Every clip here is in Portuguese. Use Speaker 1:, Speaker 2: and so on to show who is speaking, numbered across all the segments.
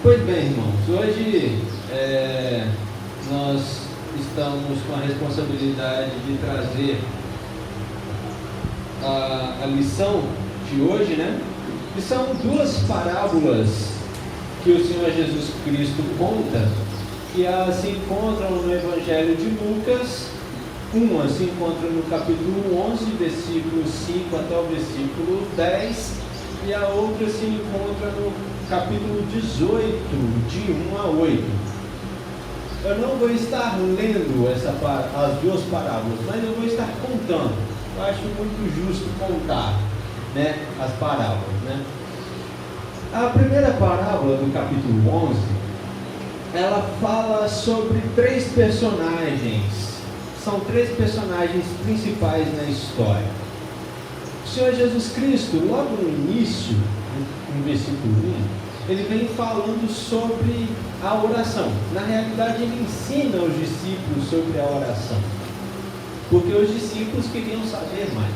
Speaker 1: Pois bem, irmãos, hoje nós estamos com a responsabilidade de trazer a lição de hoje, né? E são duas parábolas que o Senhor Jesus Cristo conta, que elas se encontram no Evangelho de Lucas. Uma se encontra no capítulo 11, versículo 5 até o versículo 10, e a outra se encontra no capítulo 18, de 1 a 8. Eu não vou estar lendo as duas parábolas, mas eu vou estar contando. Eu acho muito justo contar, né, as parábolas, né? A primeira parábola do capítulo 11, ela fala sobre três personagens. São três personagens principais na história. O Senhor Jesus Cristo, logo no início, no versículo 1, ele vem falando sobre a oração. Na realidade, ele ensina os discípulos sobre a oração, porque os discípulos queriam saber mais.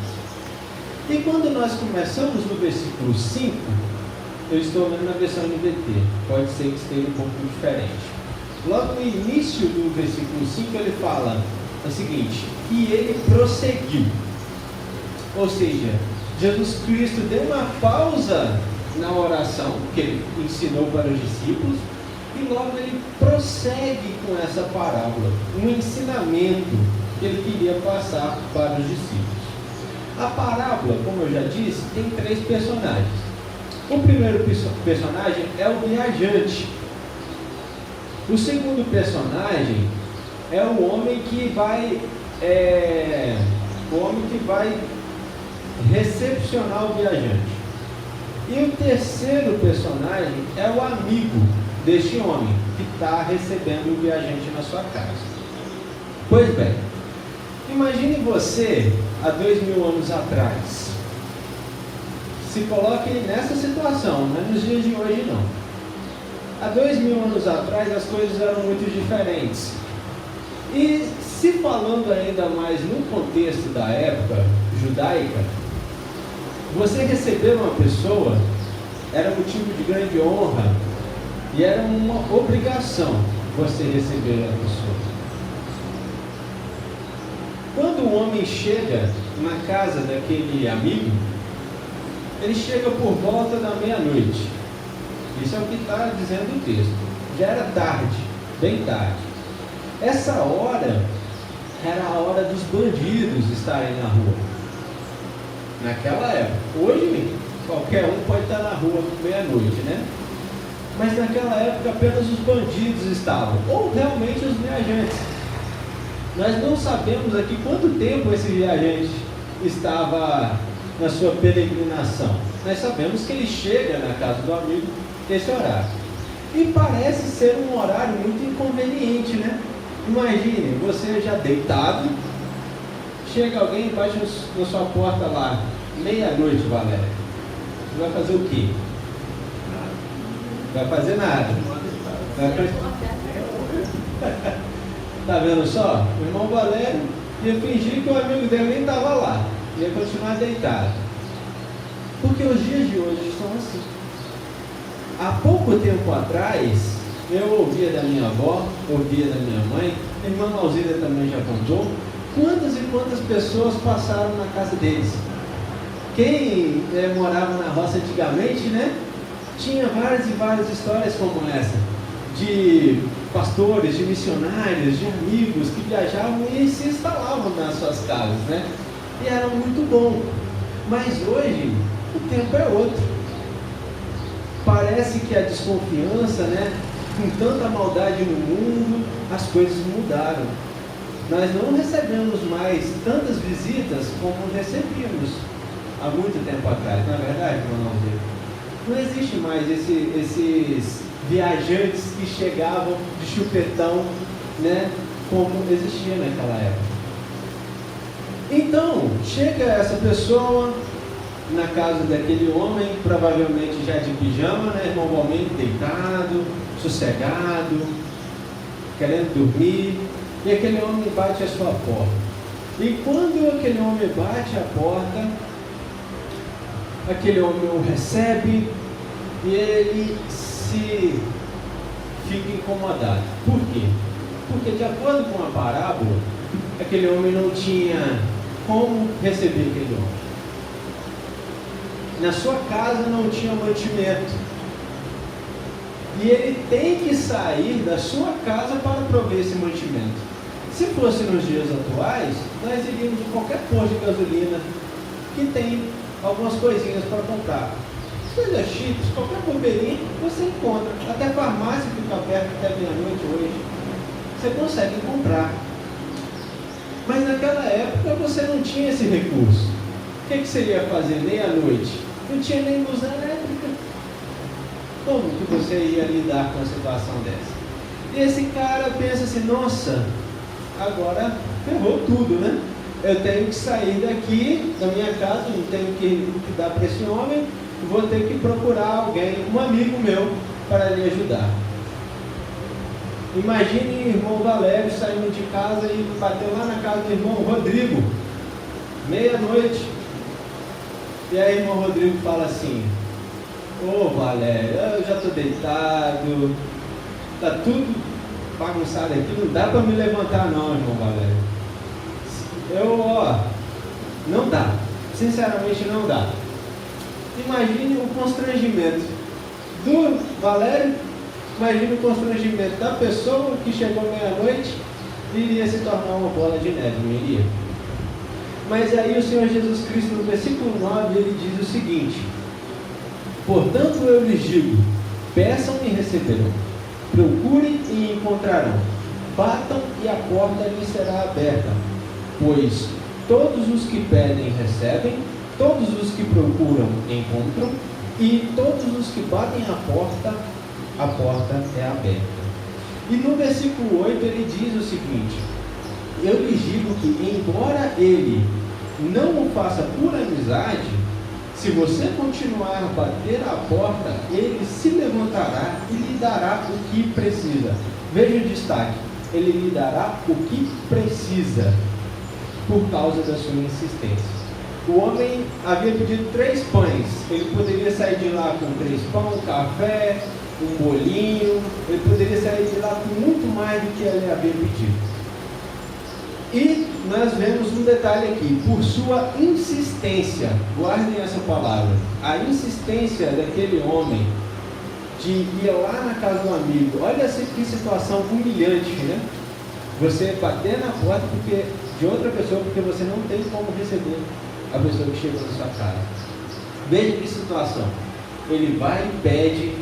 Speaker 1: E quando nós começamos no versículo 5, eu estou lendo na versão NVT, pode ser que esteja um pouco diferente. Logo no início do versículo 5, ele fala o seguinte: e ele prosseguiu. Ou seja, Jesus Cristo deu uma pausa na oração que ele ensinou para os discípulos, e logo ele prossegue com essa parábola, um ensinamento que ele queria passar para os discípulos. A parábola, como eu já disse, tem três personagens. O primeiro personagem é o viajante. O segundo personagem é o homem que vai recepcionar o viajante. E o terceiro personagem é o amigo deste homem que está recebendo o viajante na sua casa. Pois bem, imagine você há 2000 anos atrás. Se coloque nessa situação, não é nos dias de hoje não. Há 2000 anos atrás as coisas eram muito diferentes. E se falando ainda mais no contexto da época judaica, você receber uma pessoa era motivo de grande honra e era uma obrigação você receber a pessoa. Quando o homem chega na casa daquele amigo, ele chega por volta da meia-noite. Isso é o que está dizendo o texto. Já era tarde, bem tarde. Essa hora era a hora dos bandidos estarem na rua. Naquela época. Hoje, qualquer um pode estar na rua meia-noite, né? Mas naquela época apenas os bandidos estavam, ou realmente os viajantes. Nós não sabemos aqui quanto tempo esse viajante estava na sua peregrinação. Nós sabemos que ele chega na casa do amigo nesse horário. E parece ser um horário muito inconveniente, né? Imagine, você já deitado, chega alguém e bate na sua porta lá, meia-noite, Valéria. Você vai fazer o quê? Vai fazer nada. Tá vendo só? O irmão Valério ia fingir que o amigo dele nem estava lá. Ia continuar deitado. Porque os dias de hoje são assim. Há pouco tempo atrás, eu ouvia da minha avó, ouvia da minha mãe, a irmã Alzira também já contou, quantas e quantas pessoas passaram na casa deles. Quem morava na roça antigamente, né? Tinha várias e várias histórias como essa, de pastores, de missionários, de amigos que viajavam e se instalavam nas suas casas, né? E era muito bom. Mas hoje, o tempo é outro. Parece que a desconfiança, né? Com tanta maldade no mundo, as coisas mudaram. Nós não recebemos mais tantas visitas como recebíamos há muito tempo atrás. Não é verdade, irmão? Não existe mais esses viajantes que chegavam de chupetão, né? Como existia naquela época. Então, chega essa pessoa na casa daquele homem, provavelmente já de pijama, né? Normalmente deitado, sossegado, querendo dormir, e aquele homem bate a sua porta. E quando aquele homem bate a porta, aquele homem o recebe e ele se fica incomodado. Por quê? Porque, de acordo com a parábola, aquele homem não tinha como receber aquele homem. Na sua casa não tinha mantimento. E ele tem que sair da sua casa para prover esse mantimento. Se fosse nos dias atuais, nós iríamos em qualquer posto de gasolina que tem algumas coisinhas para comprar. Coisas chips, qualquer bobeirinha você encontra. Até farmácia fica aberta até meia-noite hoje. Você consegue comprar. Mas naquela época você não tinha esse recurso. O que você ia fazer meia-noite? Não tinha nem luz elétrica. Como que você ia lidar com uma situação dessa? E esse cara pensa assim, nossa, agora ferrou tudo, né? Eu tenho que sair daqui da minha casa, não tenho que dar para esse homem, vou ter que procurar alguém, um amigo meu, para lhe ajudar. Imagine o irmão Valério saindo de casa e bateu lá na casa do irmão Rodrigo, meia-noite. E aí o irmão Rodrigo fala assim, ô Valério, eu já estou deitado, está tudo bagunçado aqui, não dá para me levantar não, irmão Valério. Não dá, sinceramente não dá. Imagine o constrangimento do Valério, imagine o constrangimento da pessoa que chegou meia-noite e iria se tornar uma bola de neve, não iria? Mas aí o Senhor Jesus Cristo, no versículo 9, ele diz o seguinte: portanto eu lhes digo, peçam e receberão, procurem e encontrarão, batam e a porta lhes será aberta, pois todos os que pedem recebem, todos os que procuram encontram, e todos os que batem a porta é aberta. E no versículo 8 ele diz o seguinte: eu lhes digo que, embora ele não o faça por amizade, se você continuar a bater a porta, ele se levantará e lhe dará o que precisa. Veja o destaque: ele lhe dará o que precisa, por causa da sua insistência. O homem havia pedido 3 pães, ele poderia sair de lá com 3 pães, um café, um bolinho, ele poderia sair de lá com muito mais do que ele havia pedido. E nós vemos um detalhe aqui, por sua insistência, guardem essa palavra, a insistência daquele homem de ir lá na casa do amigo. Olha que situação humilhante, né? Você bater na porta de outra pessoa porque você não tem como receber a pessoa que chegou na sua casa. Veja que situação. Ele vai e pede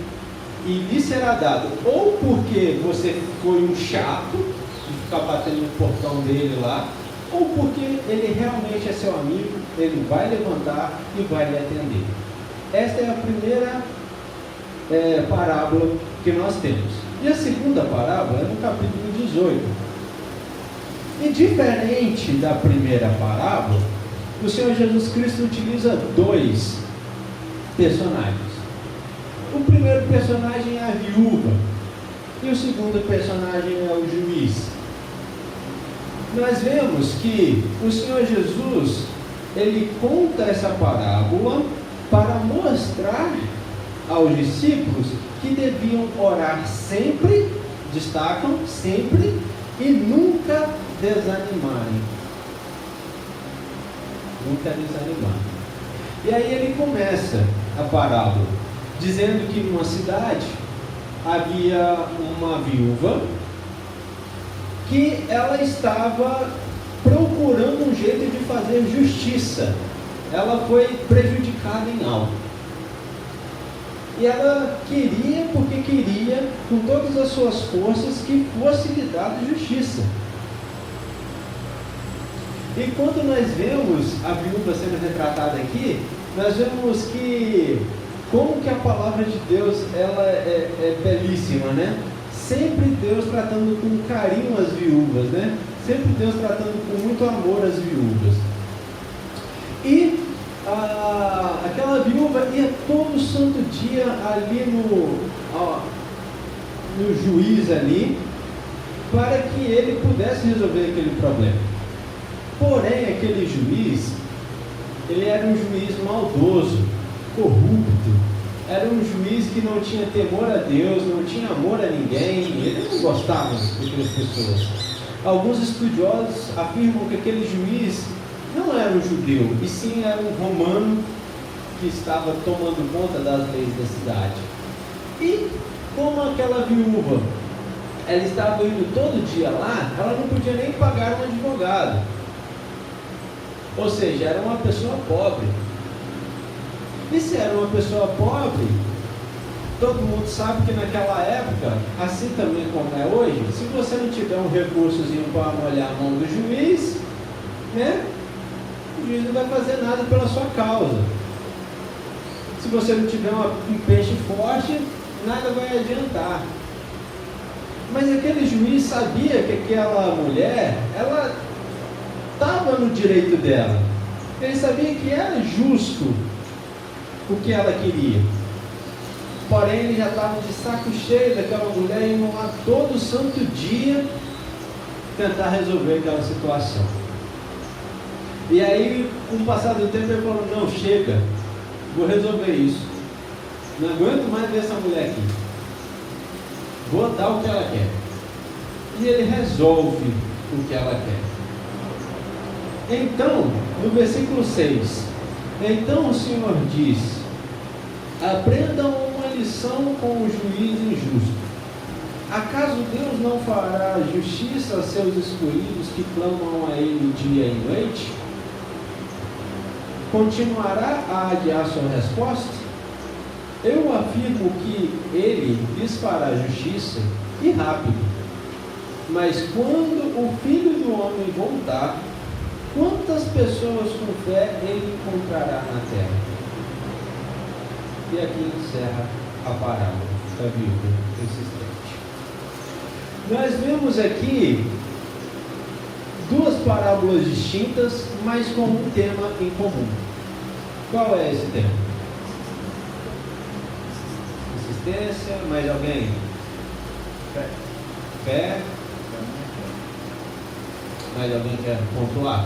Speaker 1: e lhe será dado, ou porque você foi um chato de ficar batendo no portão dele lá, ou porque ele realmente é seu amigo, ele vai levantar e vai lhe atender. Esta é a primeira parábola que nós temos. E a segunda parábola é no capítulo 18. E diferente da primeira parábola, o Senhor Jesus Cristo utiliza 2 personagens. O primeiro personagem é a viúva e o segundo personagem é o juiz. Nós vemos que o Senhor Jesus, ele conta essa parábola para mostrar aos discípulos que deviam orar sempre, destacam sempre, e nunca desanimarem. Nunca desanimar. E aí ele começa a parábola dizendo que numa cidade havia uma viúva que ela estava procurando um jeito de fazer justiça. Ela foi prejudicada em algo. E ela queria, porque queria, com todas as suas forças, que fosse lhe dada justiça. E quando nós vemos a viúva sendo retratada aqui, nós vemos que, como que a palavra de Deus ela é belíssima, né? Sempre Deus tratando com carinho as viúvas, né? Sempre Deus tratando com muito amor as viúvas. E aquela viúva ia todo santo dia ali no juiz ali, para que ele pudesse resolver aquele problema. Porém, aquele juiz, ele era um juiz maldoso, corrupto, era um juiz que não tinha temor a Deus, não tinha amor a ninguém, ele não gostava daquelas pessoas. Alguns estudiosos afirmam que aquele juiz não era um judeu, e sim era um romano que estava tomando conta das leis da cidade. E como aquela viúva, ela estava indo todo dia lá, ela não podia nem pagar um advogado. Ou seja, era uma pessoa pobre. E se era uma pessoa pobre, todo mundo sabe que naquela época, assim também como é hoje, se você não tiver um recursozinho para molhar a mão do juiz, né, o juiz não vai fazer nada pela sua causa. Se você não tiver um peixe forte, nada vai adiantar. Mas aquele juiz sabia que aquela mulher, ela estava no direito dela. Ele sabia que era justo o que ela queria. Porém, ele já estava de saco cheio daquela mulher indo lá todo santo dia tentar resolver aquela situação. E aí, com o passar do tempo, ele falou: não, chega, vou resolver isso. Não aguento mais ver essa mulher aqui. Vou dar o que ela quer. E ele resolve o que ela quer. Então, no versículo 6, então o Senhor diz: aprendam uma lição com o juiz injusto. Acaso Deus não fará justiça a seus escolhidos que clamam a Ele dia e noite? Continuará a adiar sua resposta? Eu afirmo que Ele lhes fará justiça e rápido. Mas quando o Filho do Homem voltar, quantas pessoas com fé Ele encontrará na terra? E aqui encerra a parábola da Bíblia existente. Nós vemos aqui duas parábolas distintas, mas com um tema em comum. Qual é esse tema? Existência. Mais alguém? Fé. Mais alguém quer pontuar?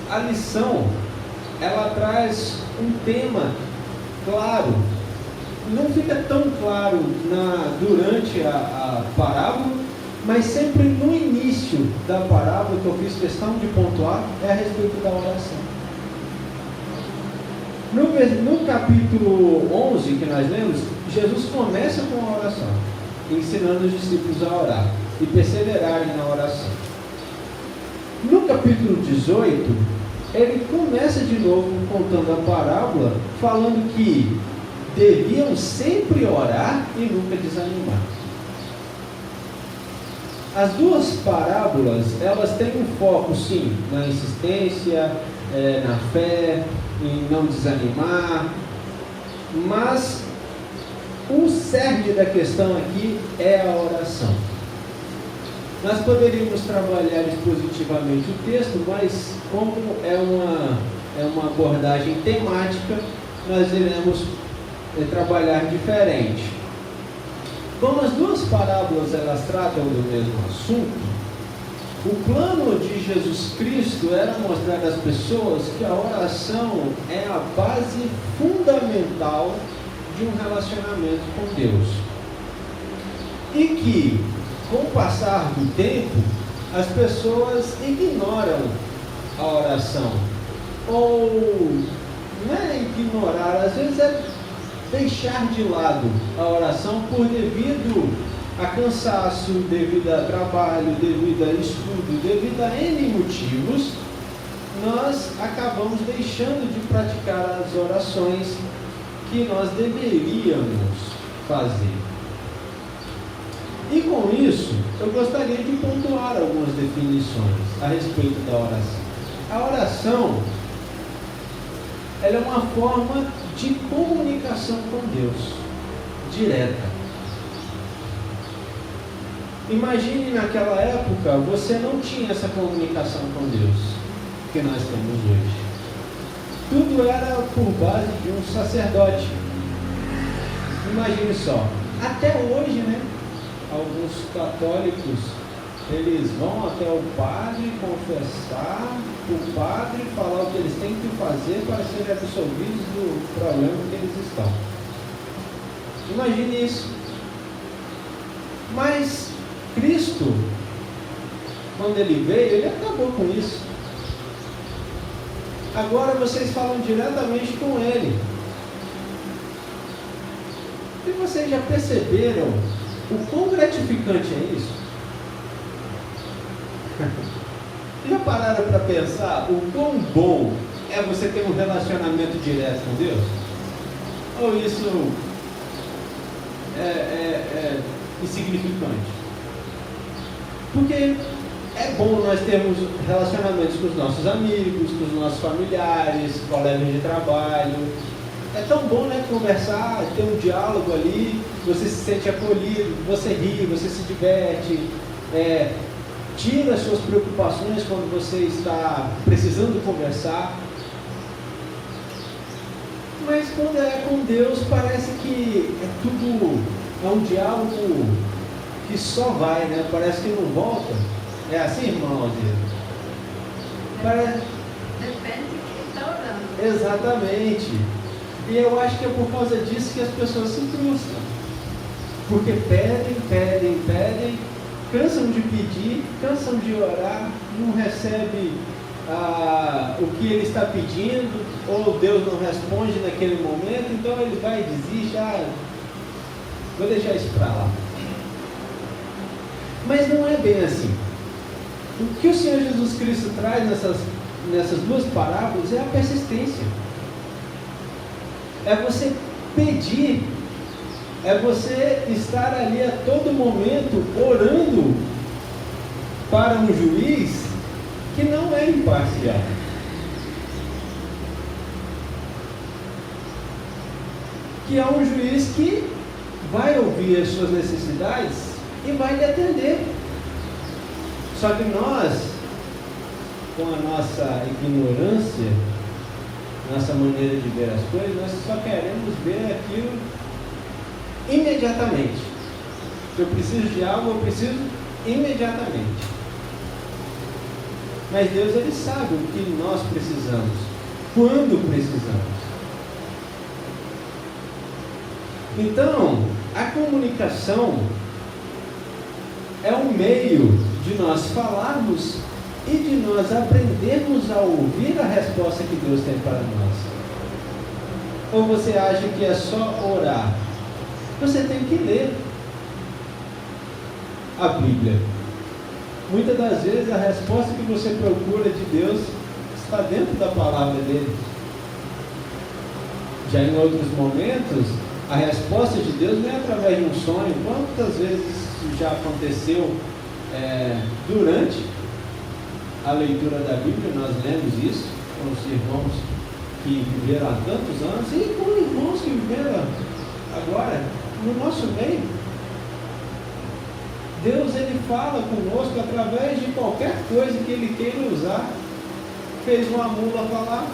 Speaker 1: A lição, ela traz um tema claro. Não fica tão claro durante a parábola, mas sempre no início da parábola, que eu fiz questão de pontuar, é a respeito da oração. No capítulo 11 que nós lemos, Jesus começa com a oração, ensinando os discípulos a orar e perseverarem na oração. No capítulo 18, ele começa de novo contando a parábola, falando que deviam sempre orar e nunca desanimar. As duas parábolas, elas têm um foco, sim, na insistência, na fé, em não desanimar, mas o cerne da questão aqui é a oração. Nós poderíamos trabalhar expositivamente o texto, mas como é uma abordagem temática, nós iremos trabalhar diferente. Como as duas parábolas elas tratam do mesmo assunto, o plano de Jesus Cristo era mostrar às pessoas que a oração é a base fundamental de um relacionamento com Deus. E que, com o passar do tempo, as pessoas ignoram a oração. Ou não é ignorar, às vezes é deixar de lado a oração por devido a cansaço, devido a trabalho, devido a estudo, devido a N motivos, nós acabamos deixando de praticar as orações que nós deveríamos fazer. E com isso, eu gostaria de pontuar algumas definições a respeito da oração. A oração, ela é uma forma de comunicação com Deus, direta. Imagine naquela época, você não tinha essa comunicação com Deus que nós temos hoje. Tudo era por base de um sacerdote. Imagine só, até hoje, né? Alguns católicos eles vão até o padre confessar, o padre falar o que eles têm que fazer para serem absolvidos do problema que eles estão. Imagine isso. Mas Cristo, quando ele veio, ele acabou com isso. Agora vocês falam diretamente com ele. E vocês já perceberam o quão gratificante é isso? Já pararam para pensar o quão bom é você ter um relacionamento direto com Deus? Ou isso é insignificante? Porque é bom nós termos relacionamentos com os nossos amigos, com os nossos familiares, colegas de trabalho. É tão bom, né, conversar, ter um diálogo ali, você se sente acolhido, você ri, você se diverte, tira as suas preocupações quando você está precisando conversar. Mas quando é com Deus, parece que é um diálogo que só vai, né? Parece que não volta. É assim, irmão Aldir?
Speaker 2: Depende de quem está orando.
Speaker 1: Exatamente. E eu acho que é por causa disso que as pessoas se frustram. Porque pedem, cansam de pedir, cansam de orar, não recebe o que ele está pedindo, ou Deus não responde naquele momento, então ele vai e desiste, vou deixar isso para lá. Mas não é bem assim. O que o Senhor Jesus Cristo traz nessas duas parábolas é a persistência. É você pedir, é você estar ali a todo momento orando para um juiz que não é imparcial. Que é um juiz que vai ouvir as suas necessidades e vai lhe atender. Só que nós, com a nossa ignorância, nossa maneira de ver as coisas, nós só queremos ver aquilo imediatamente. Se eu preciso de algo, eu preciso imediatamente. Mas Deus, ele sabe o que nós precisamos, quando precisamos. Então, a comunicação é um meio de nós falarmos e de nós aprendermos a ouvir a resposta que Deus tem para nós. Ou você acha que é só orar? Você tem que ler a Bíblia. Muitas das vezes a resposta que você procura de Deus está dentro da palavra dele. Já em outros momentos, a resposta de Deus não é através de um sonho. Quantas vezes isso já aconteceu durante a leitura da Bíblia? Nós lemos isso com os irmãos que viveram há tantos anos e com irmãos que viveram agora no nosso meio. Deus, ele fala conosco através de qualquer coisa que ele queira usar. Fez uma mula falar,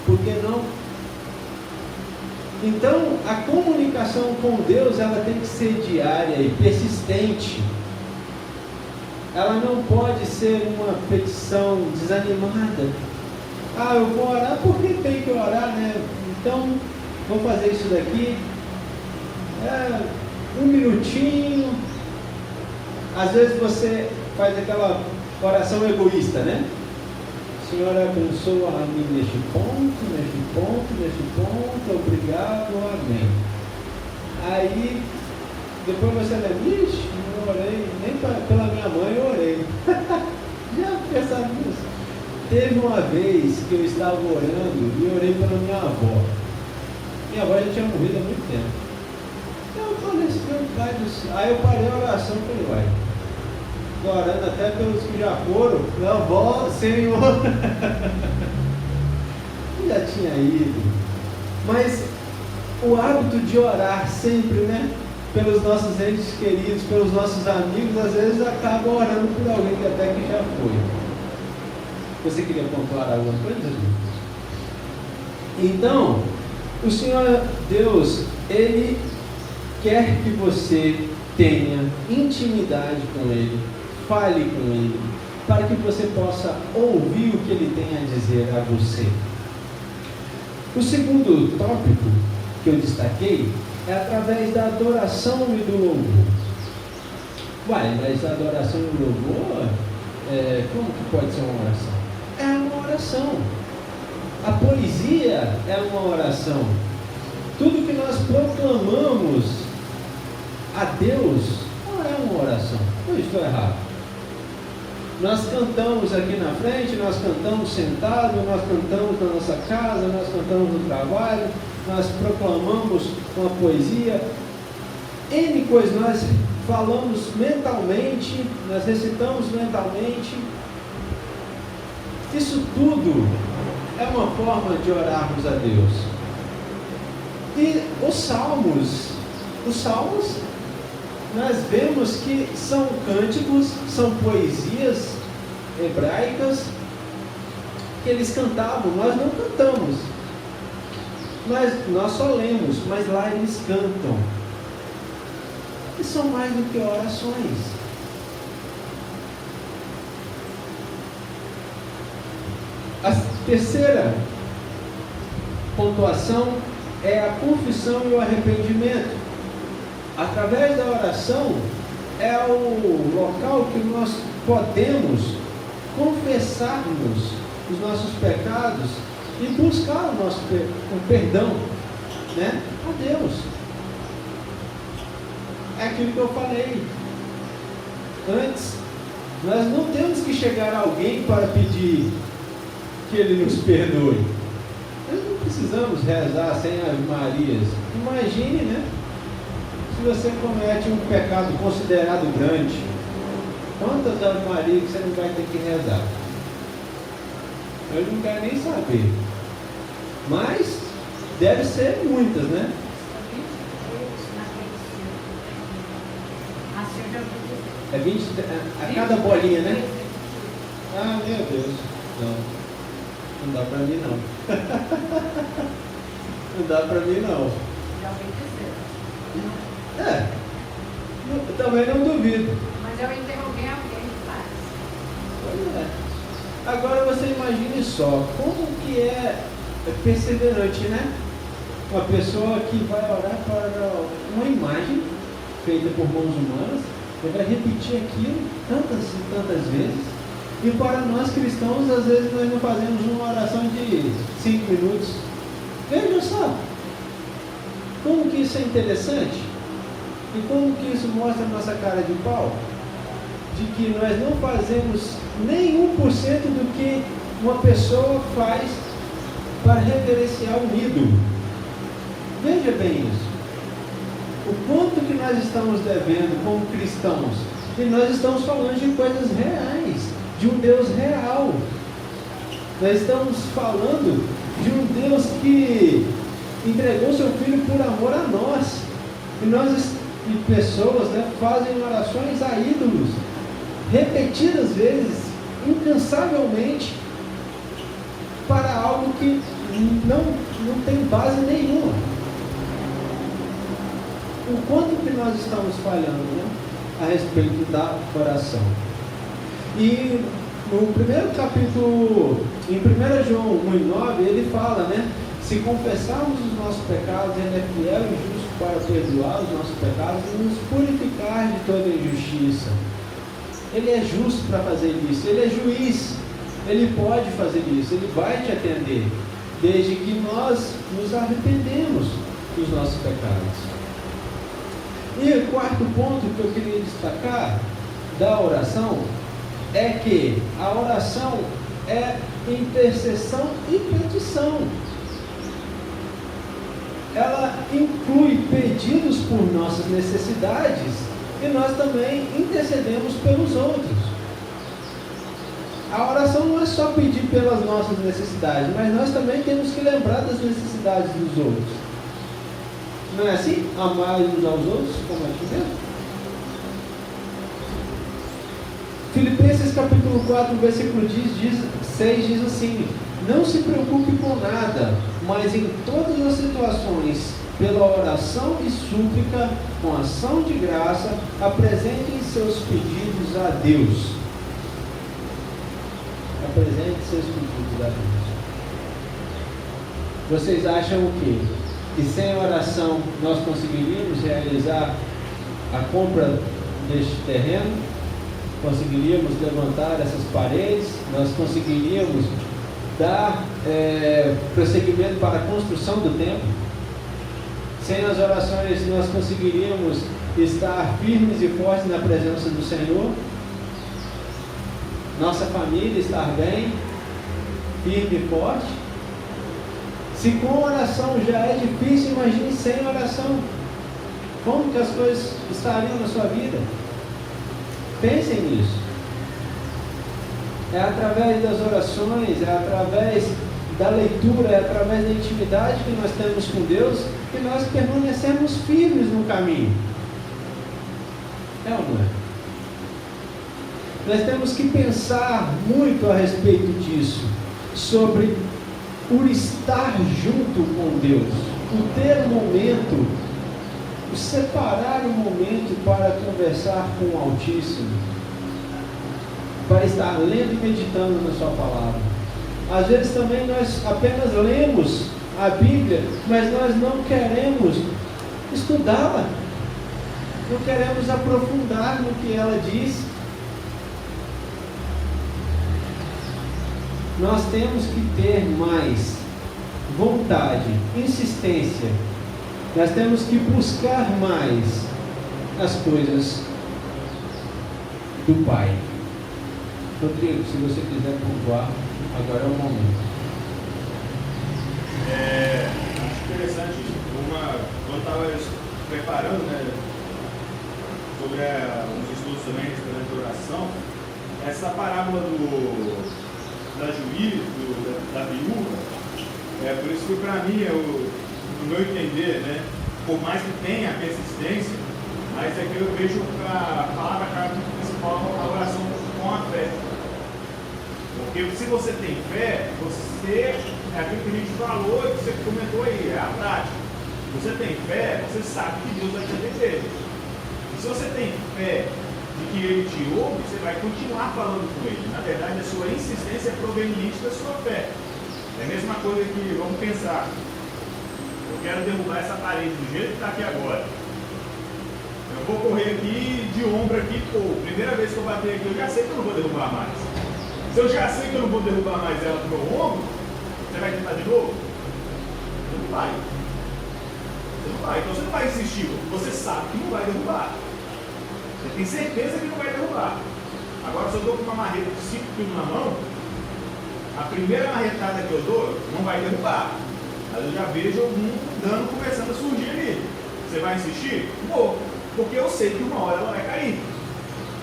Speaker 1: por que não? Então, a comunicação com Deus, ela tem que ser diária e persistente. Ela não pode ser uma petição desanimada. Eu vou orar porque tem que orar, né? Então, vou fazer isso daqui. 1 minutinho. Às vezes você faz aquela oração egoísta, né? Senhor, abençoa a mim neste ponto, obrigado, amém. Aí, depois você lembra, não orei, nem pela minha mãe eu orei. Já pensaram nisso? Teve uma vez que eu estava orando e orei pela minha avó. Minha avó já tinha morrido há muito tempo. Então eu falei assim, meu pai do céu. Aí eu parei a oração e falei, vai. Estou orando até pelos que já foram. Minha avó, Senhor. Já tinha ido. Mas o hábito de orar sempre, né? Pelos nossos entes queridos, pelos nossos amigos, às vezes acaba orando por alguém que até que já foi. Você queria pontuar alguma coisa? Então, o Senhor Deus, Ele quer que você tenha intimidade com Ele, fale com Ele, para que você possa ouvir o que Ele tem a dizer a você. O segundo tópico que eu destaquei é através da adoração e do louvor. Mas a adoração e o louvor, como que pode ser uma oração? É uma oração. A poesia é uma oração. Tudo que nós proclamamos a Deus não é uma oração. Eu estou errado. Nós cantamos aqui na frente, nós cantamos sentado, nós cantamos na nossa casa, nós cantamos no trabalho, nós proclamamos uma poesia, N coisas, nós falamos mentalmente, nós recitamos mentalmente. Isso tudo é uma forma de orarmos a Deus. E os salmos, nós vemos que são cânticos, são poesias hebraicas que eles cantavam. Nós não cantamos, nós só lemos, mas lá eles cantam. E são mais do que orações. A terceira pontuação é a confissão e o arrependimento. Através da oração é o local que nós podemos confessarmos os nossos pecados e buscar o nosso perdão, né, a Deus. É aquilo que eu falei antes. Nós não temos que chegar a alguém para pedir que Ele nos perdoe. Nós não precisamos rezar sem as Marias. Imagine, né? Se você comete um pecado considerado grande, quantas Ave Maria que você não vai ter que rezar? Eu não quero nem saber. Mas deve ser muitas, né? É 20 a cada bolinha, né? Ah, meu Deus. Não dá pra mim não. Não dá pra mim não. Eu também não duvido.
Speaker 2: Mas eu interroguei alguém que faz.
Speaker 1: Pois é. Agora você imagine só, como que é perseverante, né? Uma pessoa que vai orar para uma imagem feita por mãos humanas, ele vai repetir aquilo tantas e tantas vezes. E para nós cristãos, às vezes nós não fazemos uma oração de 5 minutos. Veja só, como que isso é interessante? E como que isso mostra a nossa cara de pau? De que nós não fazemos nem 1% do que uma pessoa faz para reverenciar um ídolo. Veja bem isso. O quanto que nós estamos devendo como cristãos. E nós estamos falando de coisas reais, de um Deus real. Nós estamos falando de um Deus que entregou seu Filho por amor a nós. E pessoas, né, fazem orações a ídolos, repetidas vezes, incansavelmente, para algo que não tem base nenhuma. O quanto que nós estamos falhando, né, a respeito da oração. E no primeiro capítulo, em 1 João 1,9, ele fala, né? Se confessarmos os nossos pecados, Ele é fiel e justo para perdoar os nossos pecados e nos purificar de toda injustiça. Ele é justo para fazer isso, Ele é juiz, Ele pode fazer isso, Ele vai te atender, desde que nós nos arrependemos dos nossos pecados. E o quarto ponto que eu queria destacar da oração é que a oração é intercessão e petição. Ela inclui pedidos por nossas necessidades e nós também intercedemos pelos outros. A oração não é só pedir pelas nossas necessidades, mas nós também temos que lembrar das necessidades dos outros. Não é assim? Amar uns aos outros como a ti mesmo? Filipenses capítulo 4, versículo 6 diz assim: não se preocupe com nada, mas em todas as situações, pela oração e súplica, com ação de graça, apresentem seus pedidos a Deus. Apresente seus pedidos a Deus. Vocês acham o quê? Que sem oração nós conseguiríamos realizar a compra deste terreno? Conseguiríamos levantar essas paredes? Nós conseguiríamos dar prosseguimento para a construção do templo? Sem as orações nós conseguiríamos estar firmes e fortes na presença do Senhor? Nossa família estar bem, firme e forte? Se com oração já é difícil, imagine sem oração. Como que as coisas estariam na sua vida? Pensem nisso. É através das orações, é através da leitura, é através da intimidade que nós temos com Deus, que nós permanecemos firmes no caminho. É ou não é? Nós temos que pensar muito a respeito disso, sobre o estar junto com Deus, o ter um momento, o separar um momento para conversar com o Altíssimo, para estar lendo e meditando na sua palavra. Às vezes também nós apenas lemos a Bíblia, mas nós não queremos estudá-la, não queremos aprofundar no que ela diz. Nós temos que ter mais vontade, insistência. Nós temos que buscar mais as coisas do Pai. Rodrigo, se você quiser pontuar, agora é o momento.
Speaker 3: Acho interessante, quando estava preparando, sobre uns estudos também de oração, essa parábola da juíza, da viúva, por isso que para mim, no meu entender, por mais que tenha a persistência, mas é que eu vejo a palavra principal a oração com a fé. Porque se você tem fé, é aquilo que a gente falou e que você comentou aí, é a prática. Você tem fé, você sabe que Deus vai te atender. E se você tem fé de que Ele te ouve, você vai continuar falando com Ele. Na verdade, a sua insistência é proveniente da sua fé. É a mesma coisa que, vamos pensar, eu quero derrubar essa parede do jeito que está aqui agora. Eu vou correr aqui, de ombro aqui, primeira vez que eu bater aqui, eu já sei que eu não vou derrubar mais. Se eu já sei que eu não vou derrubar mais ela com o meu ombro, você vai tentar de novo? Você não vai. Você não vai. Então você não vai insistir, porque você sabe que não vai derrubar. Você tem certeza que não vai derrubar. Agora, se eu dou com uma marreta de 5 kg na mão, a primeira marretada que eu dou não vai derrubar. Mas eu já vejo algum dano começando a surgir ali. Você vai insistir? Vou. Porque eu sei que uma hora ela vai cair.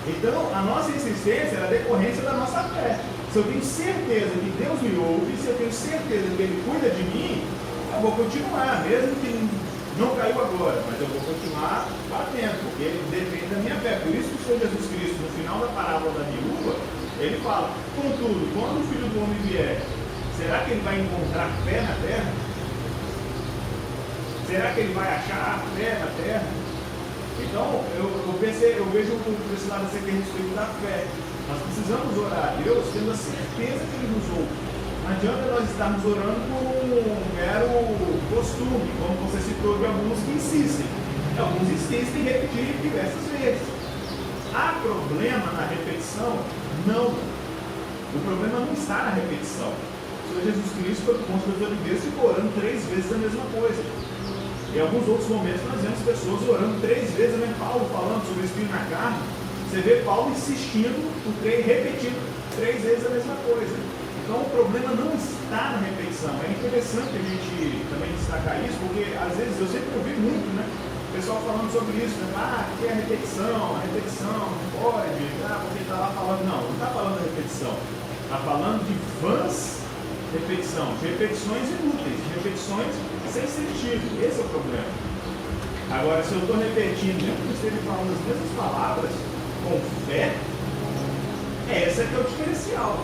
Speaker 3: Então, a nossa insistência é a decorrência da nossa fé. Se eu tenho certeza que Deus me ouve, se eu tenho certeza que Ele cuida de mim, eu vou continuar, mesmo que não caiu agora, mas eu vou continuar batendo, porque Ele depende da minha fé. Por isso que o Senhor Jesus Cristo, no final da parábola da viúva, Ele fala: contudo, quando o Filho do Homem vier, será que Ele vai encontrar fé na terra? Será que Ele vai achar fé na terra? Então, eu vejo por esse lado desse respeito da fé. Nós precisamos orar a Deus tendo a certeza que Ele nos ouve. Não adianta nós estarmos orando por um mero costume, como você citou de alguns que insistem. Alguns insistem em repetir diversas vezes. Há problema na repetição? Não. O problema não está na repetição. O Senhor Jesus Cristo, por conta das oliveiras, ficou orando 3 vezes a mesma coisa. Em alguns outros momentos nós vemos pessoas orando 3 vezes, Paulo falando sobre o Espírito na carne. Você vê Paulo insistindo, repetindo 3 vezes a mesma coisa. Então o problema não está na repetição. É interessante a gente também destacar isso, porque às vezes eu sempre ouvi muito, o pessoal falando sobre isso, que é a repetição não pode, porque está lá falando. Não está falando da repetição. Está falando de vãs repetição, de repetições inúteis, de repetições sem sentido. Esse é o problema. Agora, se eu estou repetindo, mesmo que esteja falando as mesmas palavras, com fé, esse é que é o diferencial.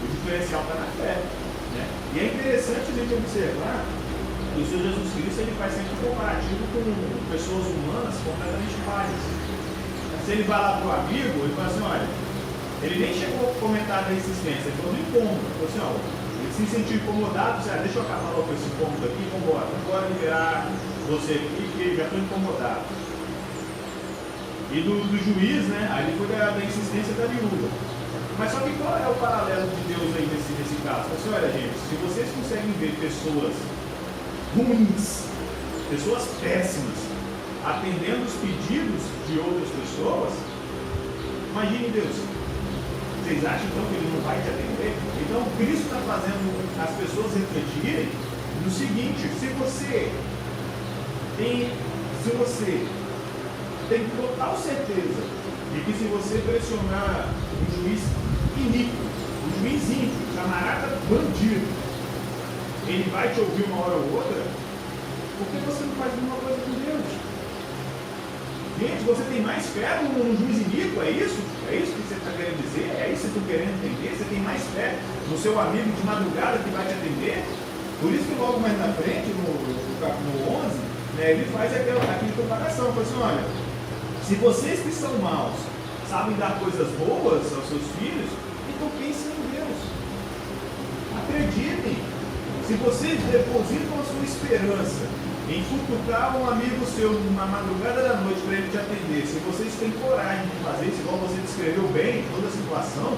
Speaker 3: O diferencial está na fé. E é interessante a gente observar E o Senhor Jesus Cristo ele faz sempre um comparativo com pessoas humanas completamente falhas. Se ele vai lá para o amigo, ele fala assim, olha, ele nem chegou a comentar da insistência, ele falou do incômodo. Ele falou assim, ó, ele se sentiu incomodado, disse, deixa eu acabar logo com esse incômodo aqui, vamos embora liberar você aqui, porque já estou incomodado. E do juiz, né, aí ele foi da insistência da viúva. Mas só que qual é o paralelo de Deus aí nesse caso? Assim, olha gente, se vocês conseguem ver pessoas ruins, pessoas péssimas, atendendo os pedidos de outras pessoas, imagine Deus. Vocês acham então que ele não vai te atender? Então Cristo está fazendo as pessoas refletirem no seguinte: se você tem total certeza de que se você pressionar um juiz iníquo, um juiz ímpio, camarada bandido, ele vai te ouvir uma hora ou outra, por que você não faz nenhuma coisa com Deus? Gente, você tem mais fé no juiz iníquo, é isso? É isso que você está querendo dizer? É isso que você está querendo entender? Você tem mais fé no seu amigo de madrugada que vai te atender? Por isso que logo mais na frente, no capítulo 11, né, ele faz aquela comparação, fala assim, olha, se vocês que são maus sabem dar coisas boas aos seus filhos, então pensem em Deus. Acreditem. Se vocês depositam a sua esperança em cutucar um amigo seu na madrugada da noite para ele te atender, se vocês têm coragem de fazer isso, igual você descreveu bem toda a situação,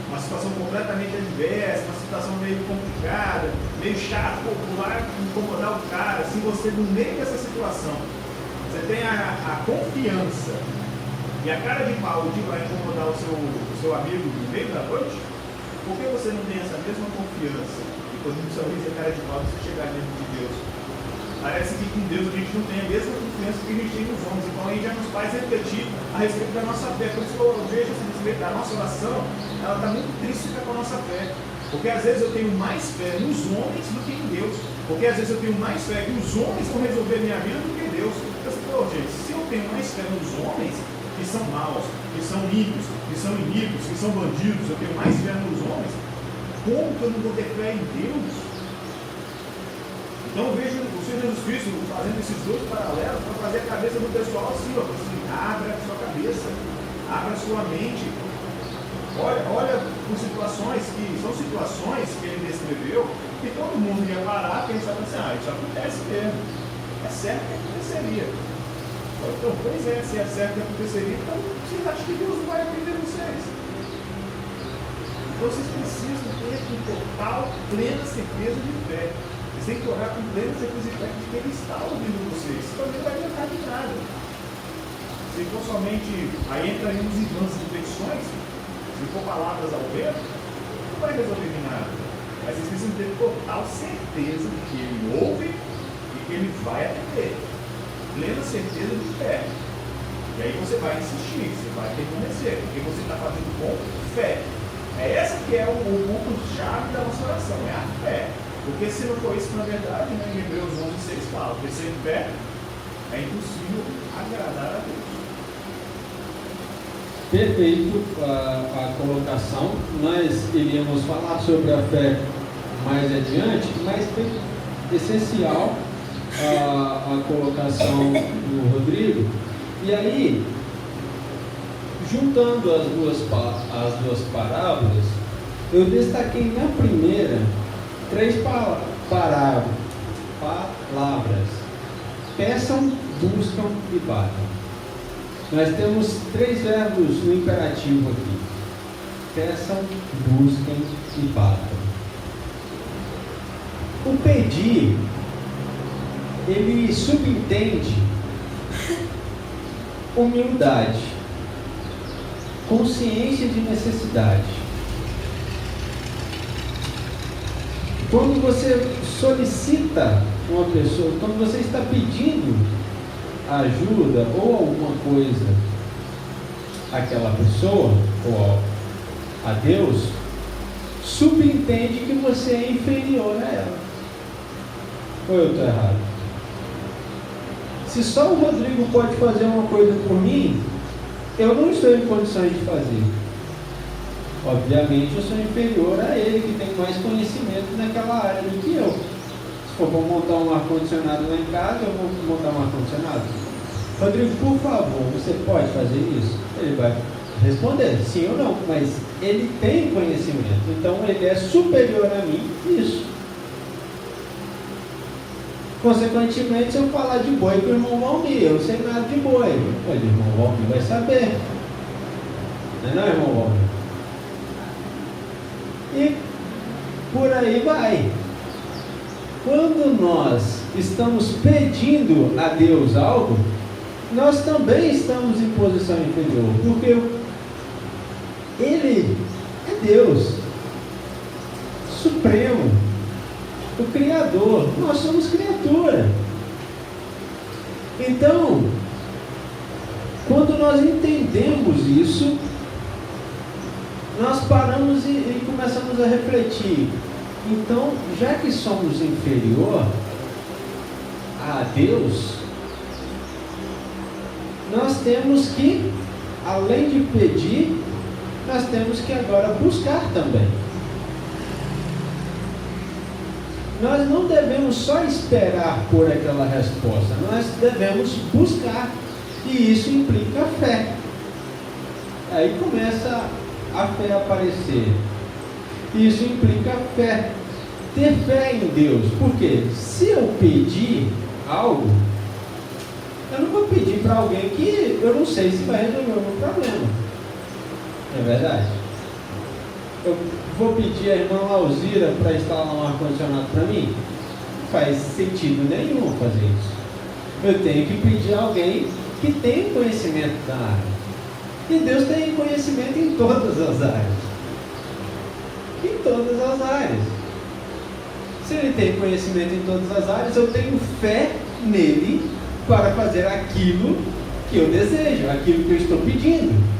Speaker 3: uma situação completamente adversa, uma situação meio complicada, meio chata, popular, incomodar o cara, se você no meio dessa situação, você tem a confiança e a cara de pau de vai incomodar o seu amigo no meio da noite, por que você não tem essa mesma confiança? E quando você vê a cara de pau, você chegar diante de Deus. Parece que com Deus a gente não tem a mesma confiança que a gente tem nos homens. Então aí já nos faz refletir a respeito da nossa fé. Por isso que eu vejo a respeito da nossa oração, ela está muito intrínseca com a nossa fé. Porque às vezes eu tenho mais fé nos homens do que em Deus. Porque às vezes eu tenho mais fé que os homens vão resolver a minha vida do que Deus. Então você fala, gente, se eu tenho mais fé nos homens, que são maus, que são ímpios, que são inimigos, que são bandidos, eu tenho mais fé nos homens, como que eu não vou ter fé em Deus? Então eu vejo o Senhor Jesus Cristo fazendo esses dois paralelos para fazer a cabeça do pessoal assim, ó, assim, abra a sua cabeça, abra a sua mente. Olha por situações que são situações que ele descreveu, que todo mundo ia parar e pensar assim, isso acontece mesmo. É certo que aconteceria. Então, pois é, se é certo que aconteceria, então vocês acham que Deus não vai atender vocês? Então vocês precisam ter com total, plena certeza de fé. Vocês têm que orar com plena certeza de fé de que Ele está ouvindo vocês. Isso também não vai adiantar de nada. Se for somente, aí entraremos em vãs reflexões, se for palavras ao vento, não vai resolver de nada. Mas vocês precisam ter total certeza de que Ele ouve e que Ele vai atender. Plena certeza de fé. E aí você vai insistir, você vai permanecer, porque você está fazendo com fé. É essa que é o ponto-chave da nossa oração, é a fé. Porque se não for isso, na verdade, né, em Hebreus 11:6 fala, porque sem fé é impossível agradar a Deus.
Speaker 1: Perfeito a colocação. Nós iríamos falar sobre a fé mais adiante, mas é essencial a colocação do Rodrigo. E aí, juntando as duas parábolas, eu destaquei na primeira 3 palavras: peçam, buscam e batam. Nós temos 3 verbos no imperativo aqui: peçam, busquem e batam. O pedir, ele subentende humildade, consciência de necessidade. Quando você solicita uma pessoa, quando você está pedindo ajuda ou alguma coisa àquela pessoa ou a Deus, subentende que você é inferior a ela. Ou eu estou errado? Se só o Rodrigo pode fazer uma coisa por mim, eu não estou em condições de fazer. Obviamente eu sou inferior a ele, que tem mais conhecimento naquela área do que eu. Eu vou montar um ar-condicionado lá em casa, eu vou montar um ar-condicionado. Rodrigo, por favor, você pode fazer isso? Ele vai responder sim ou não, mas ele tem conhecimento, então ele é superior a mim nisso. Consequentemente, se eu falar de boi para o irmão Valmir, eu sei nada de boi, o irmão Valmir vai saber. Não é, irmão Valmir? E por aí vai. Quando nós estamos pedindo a Deus algo, nós também estamos em posição inferior, porque Ele é Deus Supremo, o Criador, nós somos criatura. Então, quando nós entendemos isso, nós paramos e começamos a refletir. Então, já que somos inferior a Deus, nós temos que, além de pedir, nós temos que agora buscar também. Nós não devemos só esperar por aquela resposta, nós devemos buscar, e isso implica fé. Aí começa a fé a aparecer. Isso implica fé, ter fé em Deus, porque se eu pedir algo, eu não vou pedir para alguém que eu não sei se vai resolver o meu problema. É verdade? Eu vou pedir a irmã Alzira para instalar um ar-condicionado para mim? Não faz sentido nenhum fazer isso. Eu tenho que pedir a alguém que tenha conhecimento da área. E Deus tem conhecimento em todas as áreas. Em todas as áreas. Se Ele tem conhecimento em todas as áreas, eu tenho fé nele para fazer aquilo que eu desejo, aquilo que eu estou pedindo.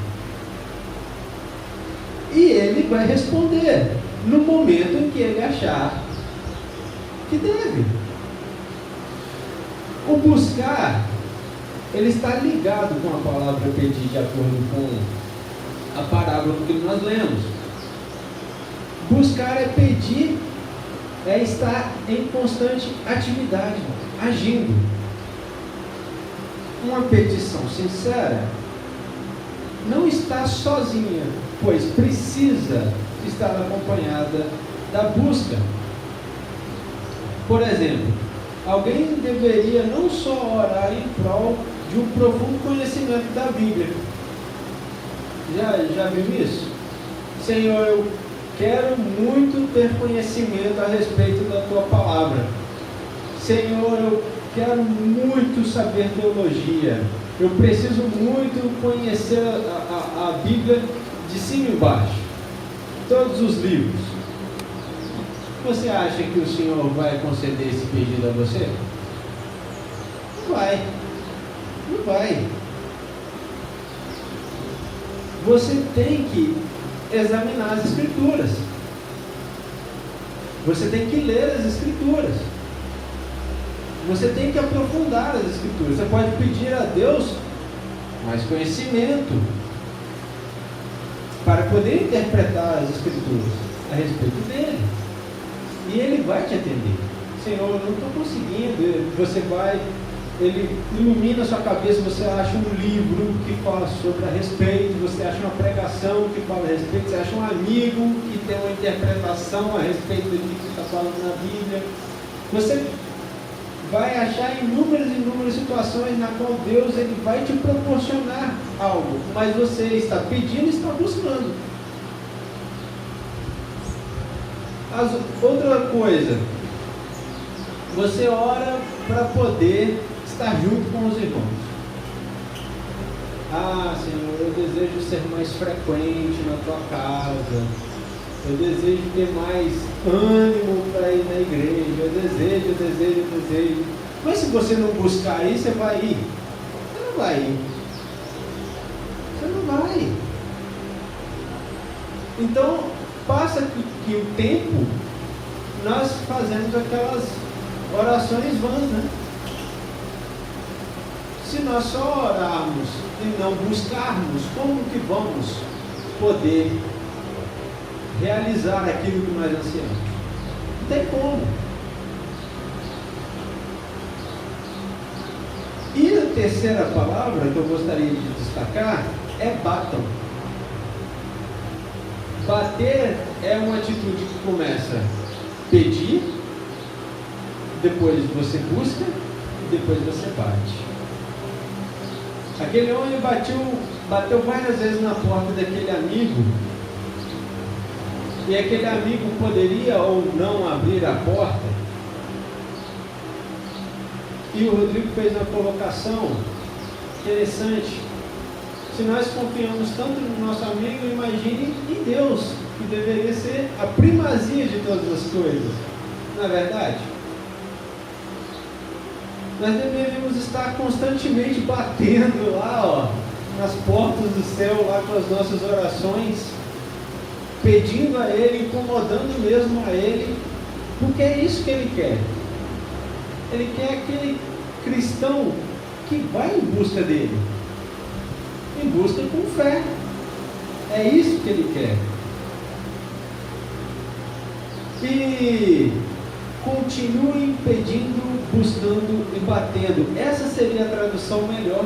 Speaker 1: E Ele vai responder no momento em que Ele achar que deve. O buscar, ele está ligado com a palavra pedir, de acordo com a parábola que nós lemos. Buscar é pedir, é estar em constante atividade, agindo. Uma petição sincera não está sozinha, pois precisa estar acompanhada da busca. Por exemplo, alguém deveria não só orar em prol de um profundo conhecimento da Bíblia. Já viu isso? Senhor, eu quero muito ter conhecimento a respeito da Tua palavra. Senhor, eu quero muito saber teologia. Eu preciso muito conhecer a Bíblia de cima e baixo. Todos os livros. Você acha que o Senhor vai conceder esse pedido a você? Não vai. Não vai. Você tem que examinar as Escrituras. Você tem que ler as Escrituras. Você tem que aprofundar as Escrituras. Você pode pedir a Deus mais conhecimento para poder interpretar as Escrituras a respeito dele. E Ele vai te atender. Senhor, eu não estou conseguindo. Você vai, Ele ilumina a sua cabeça, você acha um livro que fala sobre a respeito, você acha uma pregação que fala a respeito, você acha um amigo que tem uma interpretação a respeito do que está falando na Bíblia. Você vai achar inúmeras situações na qual Deus ele vai te proporcionar algo, mas você está pedindo e está buscando. Outra coisa, você ora para poder estar junto com os irmãos. Ah, Senhor, eu desejo ser mais frequente na Tua casa. Eu desejo ter mais ânimo para ir na igreja. Eu desejo. Mas se você não buscar isso, você vai ir? Você não vai ir. Você não vai. Então, passa que o tempo, nós fazemos aquelas orações vãs, né? Se nós só orarmos e não buscarmos, como que vamos poder realizar aquilo que nós ansiamos? Não tem como. terceira palavra que eu gostaria de destacar é batam. Bater é uma atitude que começa a pedir, depois você busca e depois você bate. Aquele homem bateu várias vezes na porta daquele amigo, e aquele amigo poderia ou não abrir a porta. E o Rodrigo fez uma colocação interessante. Se nós confiamos tanto no nosso amigo, imagine em Deus, que deveria ser a primazia de todas as coisas. Não é verdade? Nós deveríamos estar constantemente batendo lá, nas portas do céu, lá com as nossas orações, pedindo a Ele, incomodando mesmo a Ele, porque é isso que Ele quer. Ele quer aquele cristão que vai em busca dele, em busca com fé. É isso que Ele quer. E continuem pedindo, buscando e batendo. Essa seria a tradução melhor,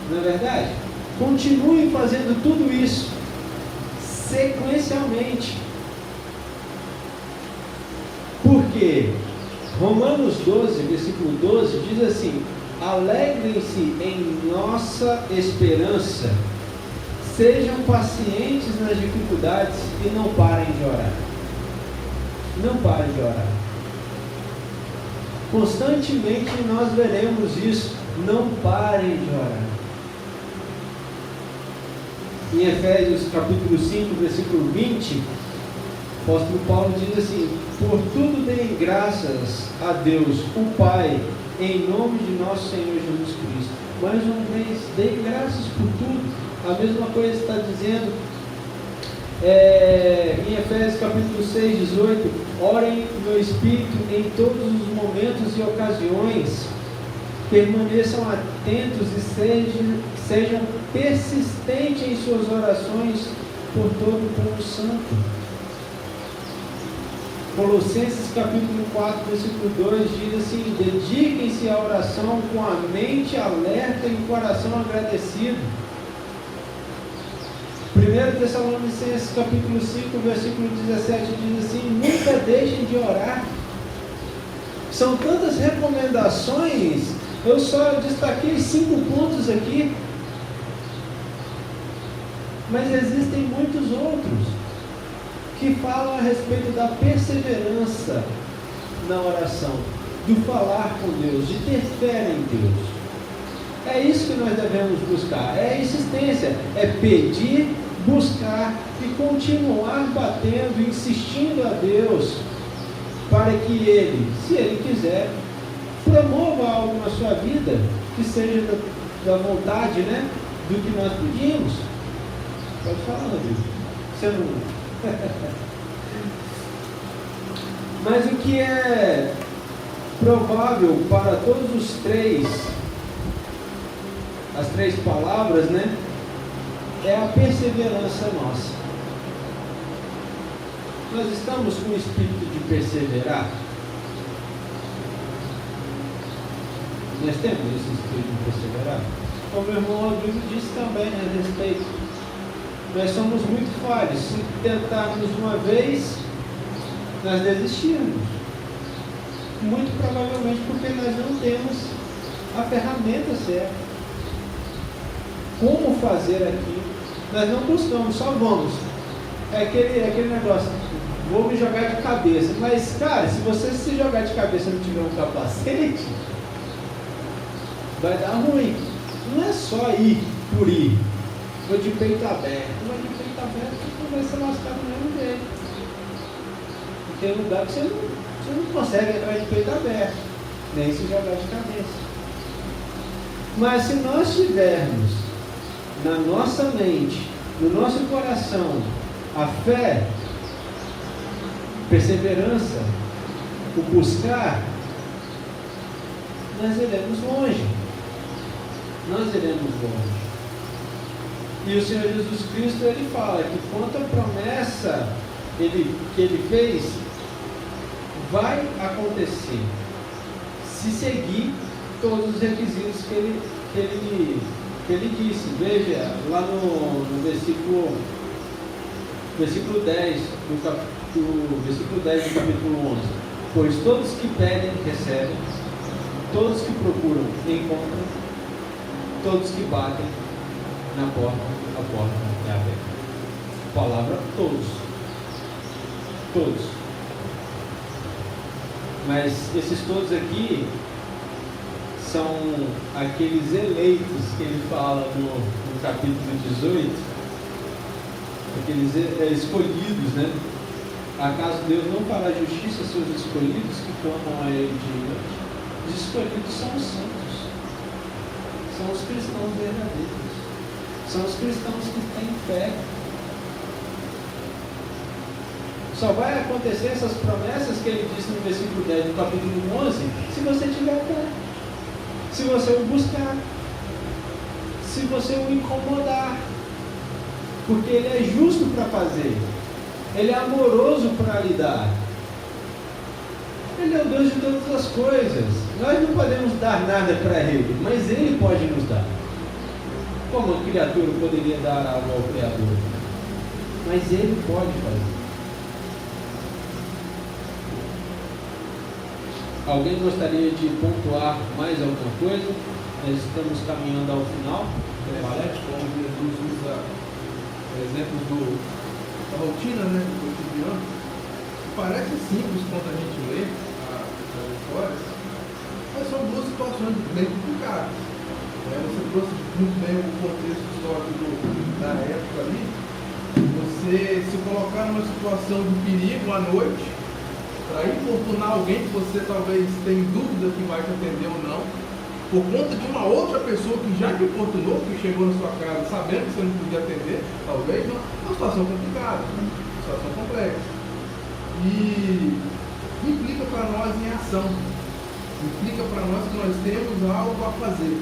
Speaker 1: não é verdade? Continuem fazendo tudo isso sequencialmente. Porque Romanos 12, versículo 12 diz assim: alegrem-se em nossa esperança, sejam pacientes nas dificuldades e não parem de orar. Não parem de orar. Constantemente nós veremos isso. Não parem de orar. Em Efésios capítulo 5, versículo 20, o apóstolo Paulo diz assim: por tudo deem graças a Deus, o Pai, em nome de nosso Senhor Jesus Cristo. Mais uma vez, deem graças por tudo. A mesma coisa está dizendo em Efésios capítulo 6, 18: orem no Espírito em todos os momentos e ocasiões, permaneçam atentos e sejam persistentes em suas orações por todo o povo santo. Colossenses capítulo 4, versículo 2 diz assim: dediquem-se à oração com a mente alerta e o coração agradecido. 1 Tessalonicenses capítulo 5, versículo 17 diz assim: nunca deixem de orar. São tantas recomendações, eu só destaquei 5 pontos aqui, mas existem muitos outros que falam a respeito da perseverança na oração, do falar com Deus, de ter fé em Deus. É isso que nós devemos buscar, é a insistência, é pedir, buscar e continuar batendo, insistindo a Deus, para que Ele, se Ele quiser, promova algo na sua vida, que seja da vontade, né, do que nós pedimos. Pode falar, Rodrigo. Você não... Mas o que é provável para todos os as três palavras, né, é a perseverança nossa. Nós estamos com o espírito de perseverar? Nós temos esse espírito de perseverar? Como o irmão Rodrigo disse também a respeito, nós somos muito falhos. Se tentarmos uma vez, nós desistimos. Muito provavelmente porque nós não temos a ferramenta certa. Como fazer aquilo? Nós não buscamos, só vamos. É aquele negócio, vou me jogar de cabeça. Mas, cara, se você se jogar de cabeça e não tiver um capacete, vai dar ruim. Não é só ir por ir. Vou de peito aberto. Mas de peito aberto você vai ser lascado do mesmo jeito. Tem lugar que você não consegue entrar de peito aberto, nem se jogar de cabeça. Mas se nós tivermos na nossa mente, no nosso coração, a fé, perseverança, o buscar, nós iremos longe. Nós iremos longe. E o Senhor Jesus Cristo, Ele fala que quanto à promessa que Ele fez, vai acontecer se seguir todos os requisitos que ele disse. Veja, lá no versículo 10 versículo 10 do capítulo 11. Pois todos que pedem, recebem, todos que procuram, encontram, todos que batem na porta, a porta é aberta. Palavra todos. Todos. Mas esses todos aqui são aqueles eleitos que ele fala no capítulo 18, aqueles escolhidos, né? Acaso Deus não fará justiça aos seus escolhidos que clamam a Ele diante? Os escolhidos são os santos, são os cristãos verdadeiros, são os cristãos que têm fé. Só vai acontecer essas promessas que ele disse no versículo 10 do capítulo 11, se você tiver fé, se você o buscar, se você o incomodar, porque ele é justo para fazer, ele é amoroso para lhe dar, ele é o Deus de todas as coisas. Nós não podemos dar nada para ele, mas ele pode nos dar. Como a criatura poderia dar algo ao Criador? Mas ele pode fazer. Alguém gostaria de pontuar mais alguma coisa? Nós estamos caminhando ao final.
Speaker 4: Parece como Jesus usa exemplos da rotina, né, do cotidiano. Parece simples quando a gente lê as histórias, mas são duas situações bem complicadas. Você trouxe muito bem o contexto histórico da época ali. Você se colocar numa situação de perigo à noite, para importunar alguém que você talvez tenha dúvida que vai te atender ou não, por conta de uma outra pessoa que já te importunou, que chegou na sua casa sabendo que você não podia atender, talvez, não, é uma situação complicada, uma situação complexa. E implica para nós em ação, implica para nós que nós temos algo a fazer.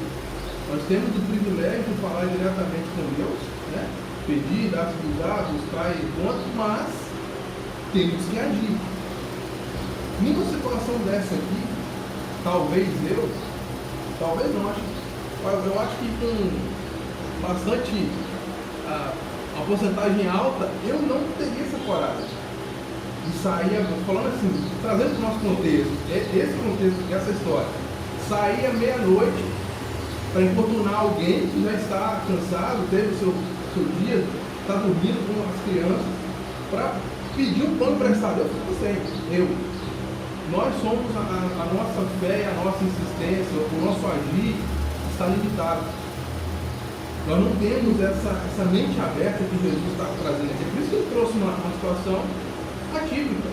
Speaker 4: Nós temos o privilégio de falar diretamente com Deus, né? Pedir, dar, buscar e encontro, mas temos que agir. Numa situação dessa aqui, talvez não, eu acho que com bastante, uma porcentagem alta, eu não teria essa coragem de sair, falando assim, trazendo para o nosso contexto, esse contexto, essa história, sair à meia-noite para importunar alguém que já está cansado, teve o seu dia, está dormindo com as crianças, para pedir um pão emprestado. Nós somos, a nossa fé, a nossa insistência, o nosso agir está limitado. Nós não temos essa mente aberta que Jesus está trazendo aqui. Por isso que ele trouxe uma situação atípica.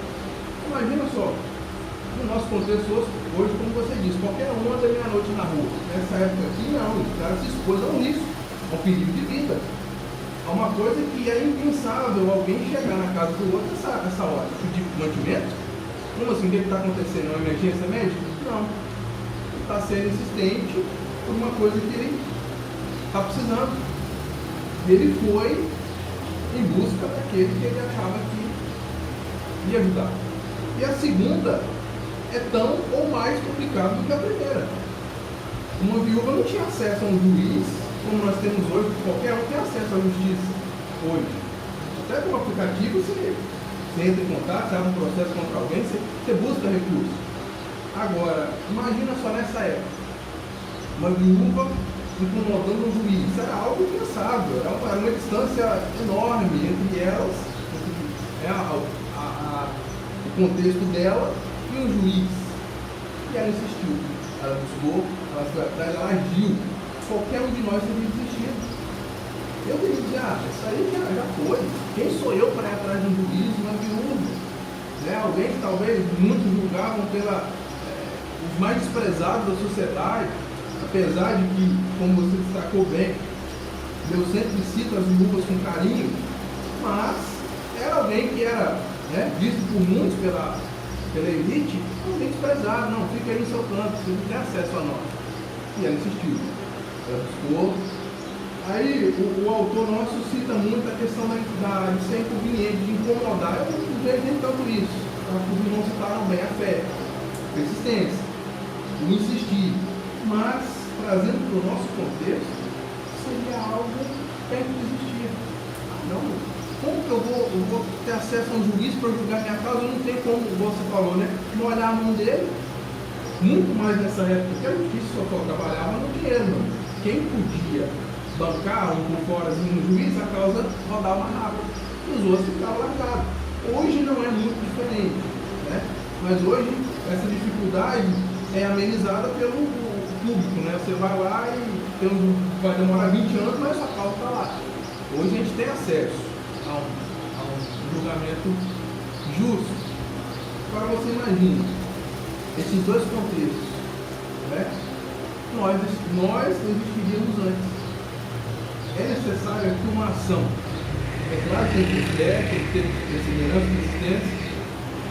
Speaker 4: Imagina só, no nosso contexto hoje, como você disse, qualquer um anda meia-noite na rua. Nessa época aqui, não, o cara se expôs a um risco, a um perigo de vida. A uma coisa que é impensável alguém chegar na casa do outro essa hora, pedir mantimento. Como assim? O que está acontecendo? É uma emergência médica? Não. Ele está sendo insistente por uma coisa que ele está precisando. Ele foi em busca daquele que ele achava que ia ajudar. E a segunda é tão ou mais complicada do que a primeira. Uma viúva não tinha acesso a um juiz, como nós temos hoje, qualquer um tem acesso à justiça hoje. Até com o aplicativo você entra em contato, você abre um processo contra alguém, você busca recursos. Agora, imagina só nessa época, uma viúva incomodando um juiz. Isso era algo impensável, era uma distância enorme entre elas, o contexto dela e o juiz. E ela insistiu, ela buscou, ela foi atrás, ela agiu. Qualquer um de nós teria desistido. Eu teria dizer, isso aí já foi. Quem sou eu para ir atrás de um juiz, uma viúva? Né? Alguém que talvez muitos julgavam os mais desprezados da sociedade, apesar de que, como você destacou bem, eu sempre cito as viúvas com carinho, mas era alguém que era visto por muitos pela elite, alguém desprezado. Não, fica aí no seu canto, você não tem acesso a nós. E ela insistiu. Ela buscou. Aí o autor nosso cita muito a questão de ser inconveniente, de incomodar. Eu não vejo nem tanto isso. Os irmãos citaram bem a fé, persistência, o insistir. mas trazendo para o nosso contexto, seria algo perto de existir. Não, como que eu vou ter acesso a um juiz para julgar minha causa? Eu não tenho como, você falou, né? Molhar a mão dele. Muito mais nessa época, porque a justiça só trabalhava no dinheiro, não. Quem podia bancar um por fora no juiz, a causa rodava mais rápido. Os outros ficavam largados. Hoje não é muito diferente, né? Mas hoje essa dificuldade é amenizada pelo público, né? Você vai lá e vai demorar 20 anos, mas a causa está lá. Hoje a gente tem acesso a um julgamento justo. Agora você imagina esses dois contextos, né? Nós existiríamos antes. É necessário aqui uma ação. É claro que tem que ter fé, tem que ter perseverança, persistência,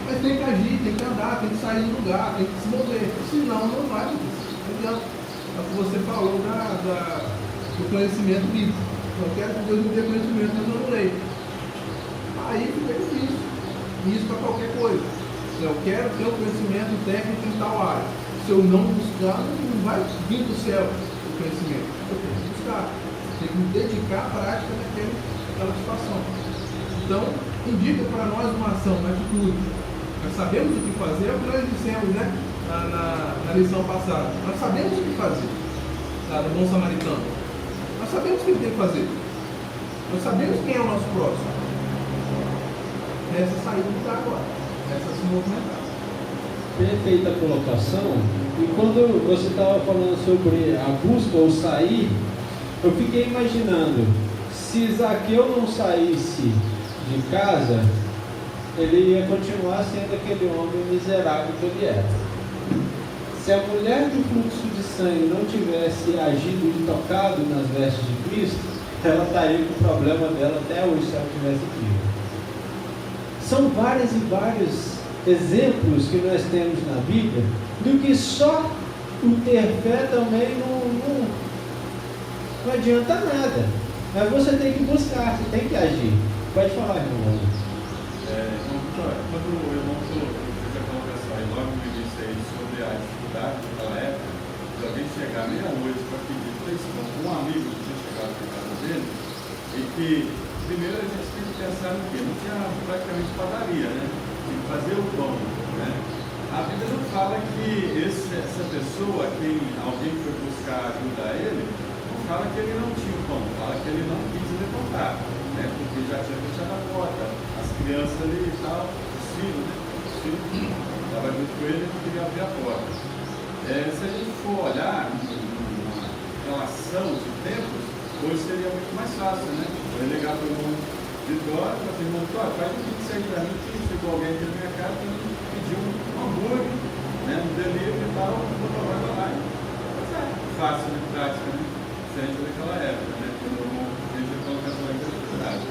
Speaker 4: mas tem que agir, tem que andar, tem que sair do lugar, tem que se mover. Senão não vai. Não adianta. É o que você falou do conhecimento bíblico. Eu quero que Deus me dê conhecimento, mas eu não leio. Aí fica difícil. Isso para qualquer coisa. Eu quero ter o conhecimento técnico em tal área. Se eu não buscar, não vai vir do céu o conhecimento. Eu tenho que buscar. Tenho que me dedicar à prática daquela situação. Então, indica para nós uma ação, uma atitude. Nós sabemos o que fazer, é o que nós dissemos, né? Na lição passada. Nós sabemos o que fazer. Lá no Bom Samaritano. Nós sabemos o que ele tem que fazer. Nós sabemos quem é o nosso próximo. Nessa saída do lugar agora. Nessa se movimentar.
Speaker 1: Perfeita colocação. E quando você estava falando sobre a busca ou sair, eu fiquei imaginando, se Zaqueu não saísse de casa, ele ia continuar sendo aquele homem miserável que ele era. Se a mulher do fluxo de sangue não tivesse agido e tocado nas vestes de Cristo, ela estaria com o problema dela até hoje, se ela tivesse vivo. São vários e vários exemplos que nós temos na Bíblia, do que só o ter fé também não adianta nada. Mas você tem que buscar, você tem que agir. Pode falar, irmão.
Speaker 5: Quando o irmão fez a colocação aí logo no início aí sobre a dificuldade daquela época, de alguém chegar meia-noite para pedir 3 pães, um amigo que tinha chegado na casa dele, e que primeiro a gente tem que pensar no quê? Não tinha praticamente padaria, né? Tinha que fazer o pão, né? A Bíblia não fala que essa pessoa, quem alguém foi buscar ajuda a ele, não fala que ele não tinha o pão, fala que ele não quis levantar, né? Porque já tinha fechado a porta, as crianças ali e tal, os filhos estavam junto com ele e não queria abrir a porta. Se a gente for olhar uma relação de tempos, hoje seria muito mais fácil, né? Eu ligar para o irmão Vitória, para o irmão Vitória, faz um pix aí para mim, que chegou alguém aqui na minha casa e pediu um hambúrguer, né? Um delivery e tal, vou tomar lá. Mas é fácil, né? Prática, né? Diferente daquela época, né? Quando o irmão fez a colocação da dificuldade.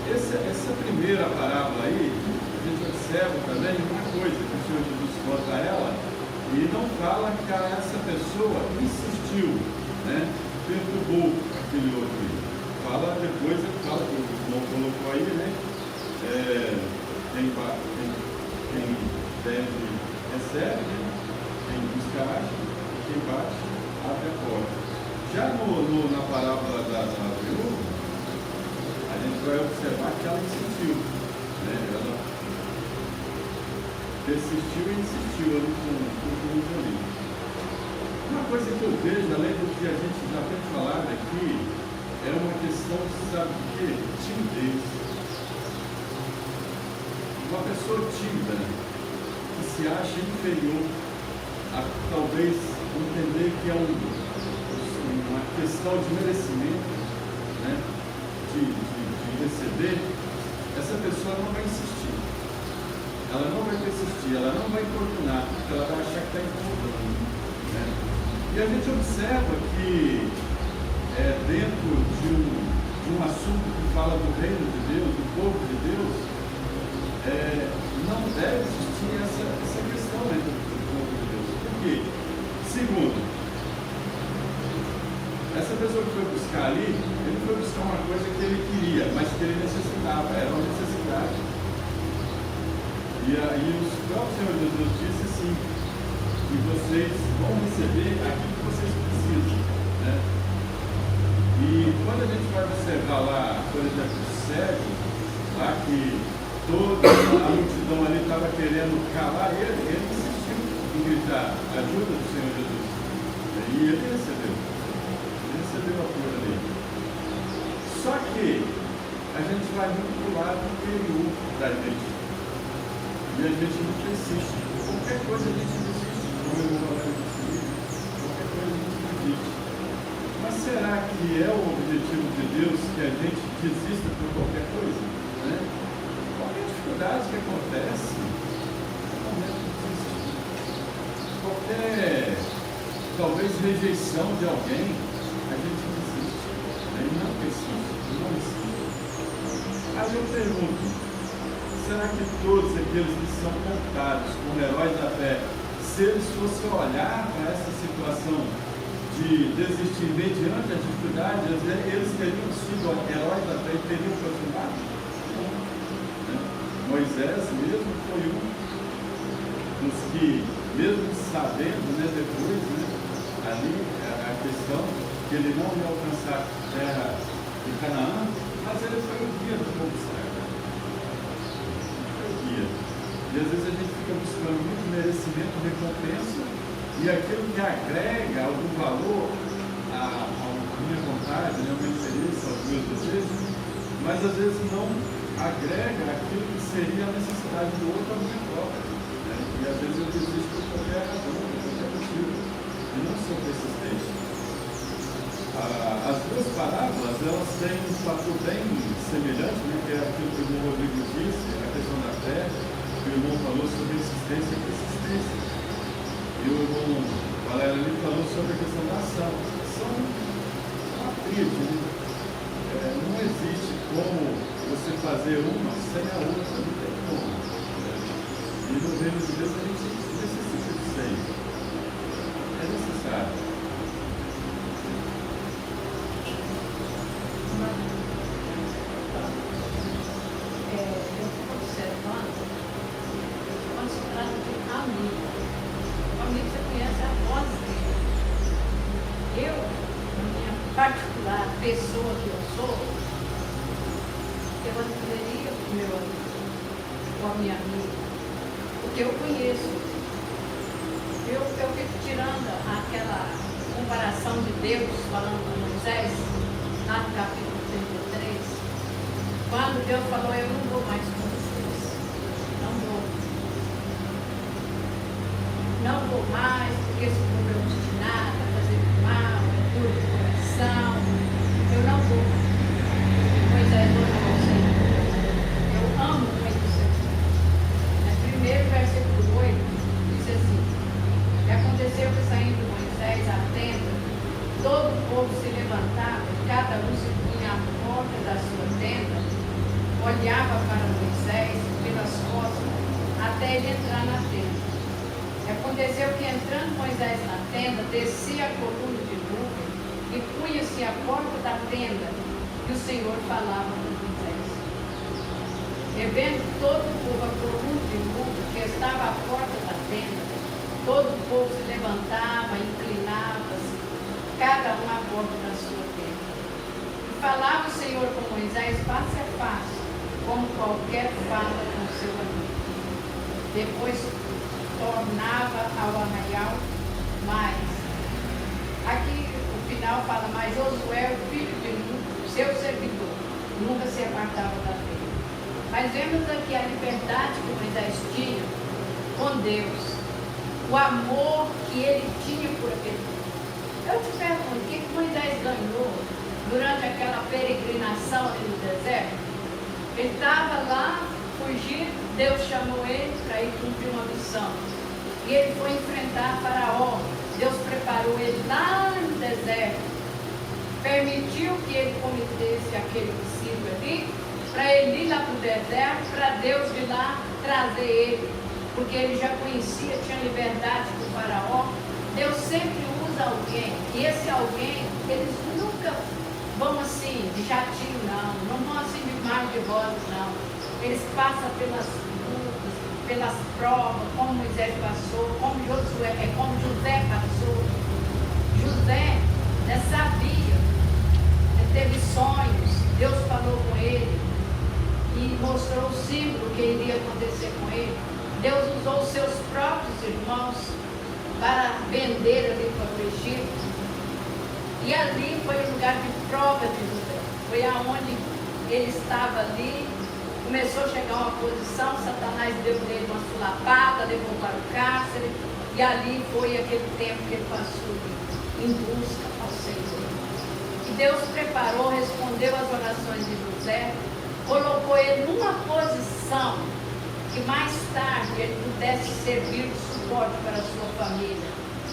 Speaker 5: Essa primeira parábola aí, a gente observa também uma coisa que o Senhor Jesus conta a ela, e não fala que essa pessoa insistiu, né? Perturbou aquele outro. Fala depois, fala que o irmão colocou aí, né? Quem deve recebe, né? Quem busca acha, quem bate abre a porta. Já na parábola da viúva, a gente vai observar que ela insistiu, né? Ela persistiu e insistiu ali com o ali. Uma coisa que eu vejo, além do que a gente já tem falado aqui, é uma questão, sabe de quê? Timidez. Uma pessoa tímida, que se acha inferior a talvez entender que é uma questão de merecimento, né? de receber, essa pessoa não vai insistir. Ela não vai persistir, ela não vai importunar, porque ela vai achar que está incomodando. Né? E a gente observa que dentro de um assunto que fala do reino de Deus, do povo de Deus, não deve existir essa questão dentro do povo de Deus. Por quê? Segundo, essa pessoa que foi buscar ali, ele foi buscar uma coisa que ele queria, mas que ele necessitava, era uma necessidade. E aí o próprio Senhor Jesus disse assim, que vocês vão receber aquilo que vocês precisam, né? E quando a gente vai observar lá, por exemplo, o cego, lá que toda a multidão ali estava querendo calar ele insistiu em gritar ajuda do Senhor Jesus. E ele recebeu a cura dele. Só que a gente vai muito para o lado interior da gente. E a gente não persiste. Qualquer coisa a gente desiste. Como eu vou falar disso, qualquer coisa a gente desiste. Mas será que é o objetivo de Deus que a gente desista por qualquer coisa? Né? Qualquer dificuldade que acontece, é o momento de desistir. Qualquer, talvez, rejeição de alguém, a gente desiste. Né? E não persiste, não insiste. Aí eu pergunto, será que todos aqueles que são contados como heróis da fé, se eles fossem olhar para essa situação de desistir mediante a dificuldade, eles teriam sido heróis da fé e teriam continuado? Não. Né? Moisés mesmo foi um dos que, mesmo sabendo, né, depois, né, ali a questão que ele não ia alcançar a terra de Canaã, mas ele foi o guia do povo Israel. Foi o guia. E às vezes a gente fica buscando muito merecimento, recompensa, e aquilo que agrega algum valor à minha vontade, ao meu interesse, aos meus desejos, mas às vezes não agrega aquilo que seria a necessidade do outro à minha própria. Né? E às vezes eu desisto por qualquer razão, por qualquer motivo, e não sou persistente. As duas parábolas, elas têm um fator bem semelhante, né, que é aquilo que o irmão Rodrigo disse, a questão da fé, que o irmão falou sobre insistência e persistência. E o irmão Valério ali falou sobre a questão da ação. São uma tríade, né? Não existe como você fazer uma sem a outra, não tem como. E no reino de Deus a gente necessita disso aí. É necessário.
Speaker 2: Particular pessoa que eu sou, eu atenderia o meu amigo, ou a minha amiga, porque eu conheço. Eu fico tirando aquela comparação de Deus, falando com Moisés, lá no capítulo 33, quando Deus falou, eu não vou mais com vocês, não vou mais, porque esse povo é obstinado, a fazer mal, é duro de coração, eu não vou. Moisés falou assim, eu amo muito isso aqui. No primeiro versículo 8, diz assim, e aconteceu que saindo Moisés à tenda, todo o povo se levantava, cada um se punha à porta da sua tenda, olhava para Moisés pelas costas, até ele entrar na tenda. Aconteceu que entrando Moisés na tenda, descia a coluna de nuvem e punha-se à porta da tenda, e o Senhor falava com Moisés. E vendo todo o povo a coluna de nuvem que estava à porta da tenda, todo o povo se levantava, inclinava-se, cada um à porta da sua tenda. E falava o Senhor com Moisés face a face, como qualquer fala com seu amigo. Depois tornava ao arraial, mas aqui o final fala, mas Josué, o filho de Nun, seu servidor, nunca se apartava da tenda. Mas vemos aqui a liberdade que Moisés tinha com Deus, o amor que ele tinha por aquele povo. Eu te pergunto, o que Moisés ganhou durante aquela peregrinação ali no deserto? Ele estava lá fugindo, Deus chamou ele para ir cumprir uma missão. E ele foi enfrentar Faraó. Deus preparou ele lá no deserto. Permitiu que ele cometesse aquele princípio ali, para ele ir lá para o deserto, para Deus de lá trazer ele. Porque ele já conhecia, tinha liberdade com Faraó. Deus sempre usa alguém. E esse alguém, eles nunca vão assim, de jatinho não vão assim de mar de rosa não. Eles passam pelas lutas, pelas provas, como Moisés passou, como José passou. José sabia, ele teve sonhos, Deus falou com ele e mostrou o símbolo que iria acontecer com ele. Deus usou os seus próprios irmãos para vender ali para o Egito. E ali foi o lugar de prova de José. Foi aonde ele estava ali, começou a chegar uma posição, Satanás deu nele uma sulapada, levou para o cárcere, e ali foi aquele tempo que ele passou em busca ao Senhor. E Deus preparou, respondeu às orações de José, colocou ele numa posição que mais tarde ele pudesse servir de suporte para a sua família,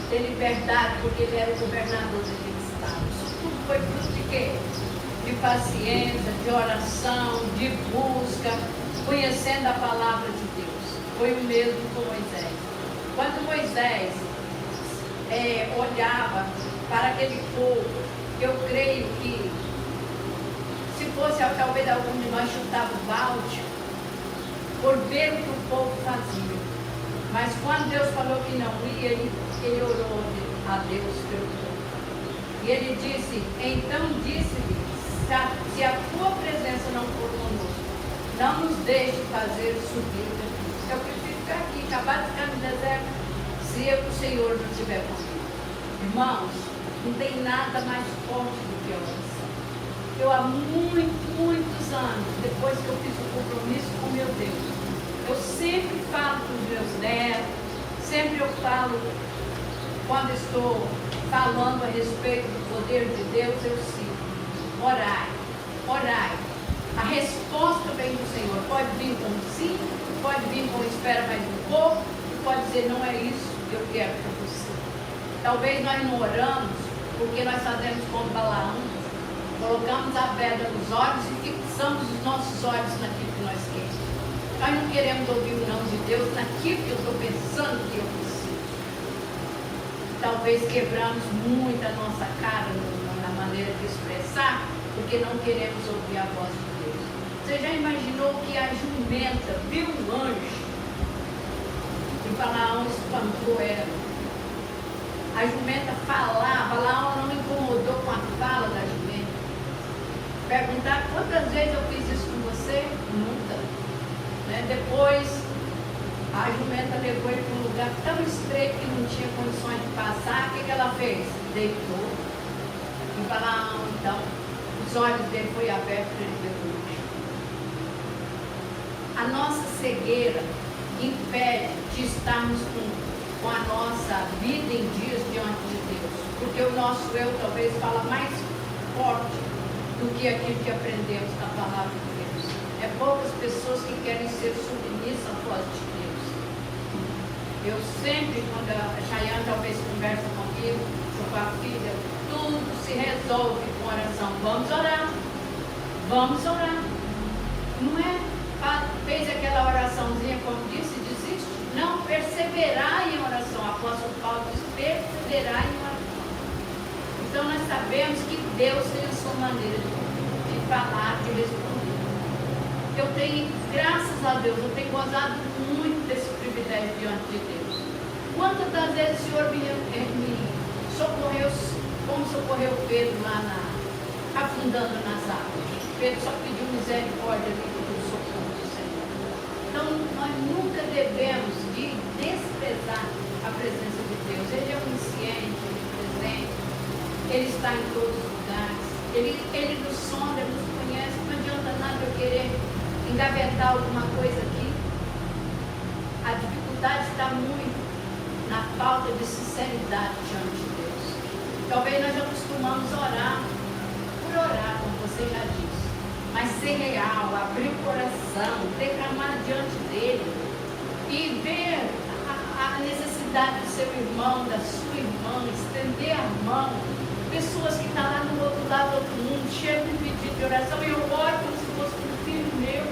Speaker 2: ter liberdade, porque ele era o governador daquele estado. Isso tudo foi fruto de quê? De paciência, de oração, de busca, conhecendo a palavra de Deus. Foi o mesmo com Moisés. Quando Moisés olhava para aquele povo, eu creio que se fosse talvez algum de nós chutava o balde por ver o que o povo fazia. Mas quando Deus falou que não ia, ele orou a Deus pelo povo. E ele disse, então disse-lhe, se a tua presença não for conosco, não nos deixe fazer subir daqui. Eu prefiro ficar aqui, acabar de ficar no deserto, se o Senhor não estiver comigo. Irmãos, não tem nada mais forte do que a oração. Eu há muitos anos, depois que eu fiz o compromisso com meu Deus, eu sempre falo para os meus netos, sempre eu falo, quando estou falando a respeito do poder de Deus, eu cito. Orai, orai. A resposta vem do Senhor. Pode vir com sim, pode vir com espera mais um pouco, pode dizer não é isso que eu quero para você. Talvez nós não oramos porque nós fazemos como Balaão, colocamos a pedra nos olhos e fixamos os nossos olhos naquilo que nós queremos. Nós não queremos ouvir o não de Deus naquilo que eu estou pensando que eu preciso. Talvez quebramos muito a nossa cara na maneira de expressar, porque não queremos ouvir a voz de Deus. Você já imaginou que a jumenta viu um anjo e Balaão espantou ela? A jumenta falava, Balaão não incomodou com a fala da jumenta. Perguntar quantas vezes eu fiz isso com você? Nunca. Depois a jumenta levou ele para um lugar tão estreito que não tinha condições de passar. O que ela fez? Deitou. E Balaão, então, os olhos dele foram abertos para ele ver o anjo. A nossa cegueira impede de estarmos com a nossa vida em dias diante de Deus. Porque o nosso eu talvez fala mais forte do que aquilo que aprendemos na palavra de Deus. É poucas pessoas que querem ser submissas à voz de Deus. Eu sempre, quando a Chayane talvez conversa comigo, com a filha, tudo se resolve com oração. Vamos orar. Vamos orar. Não é? Fez aquela oraçãozinha, como disse, desiste. Não, perseverar em oração. O apóstolo Paulo diz, perseverar em oração. Então nós sabemos que Deus tem a sua maneira de falar, de responder. Eu tenho, graças a Deus, eu tenho gozado muito desse privilégio diante de Deus. Quantas das vezes o Senhor me socorreu, como socorreu Pedro lá afundando nas águas. Pedro só pediu misericórdia e pediu socorro do Senhor. Então nós nunca devemos de desprezar a presença de Deus. Ele é onisciente, ele é presente, ele está em todos os lugares, ele nos sonda, ele nos conhece. Não adianta nada eu querer engavetar alguma coisa aqui. A dificuldade está muito na falta de sinceridade diante de Deus. Talvez nós já costumamos orar por orar, como você já disse, mas ser real, abrir o coração, derramar diante dele e ver a necessidade do seu irmão, da sua irmã, estender a mão. Pessoas que estão lá no outro lado do outro mundo, chegam de pedido de oração, e eu oro como se fosse para um filho meu,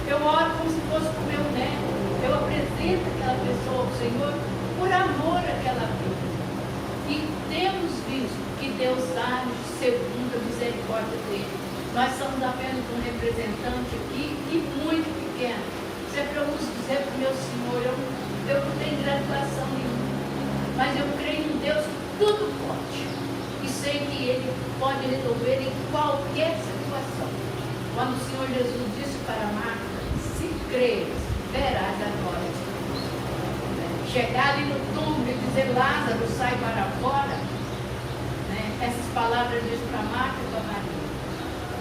Speaker 2: eu oro como se fosse para o meu neto, eu apresento aquela pessoa ao Senhor por amor àquela vida. E temos visto que Deus age segundo a misericórdia dele. Nós somos apenas um representante aqui e muito pequeno Sempre eu uso dizer para o meu Senhor, eu não tenho graduação nenhuma, mas eu creio em Deus que tudo pode. E sei que Ele pode resolver em qualquer situação. Quando o Senhor Jesus disse para Marta, se creres, verás a glória de Deus. Chegar ali no túmulo e dizer, Lázaro, sai para fora, né? Essas palavras diz para Marta e para Maria.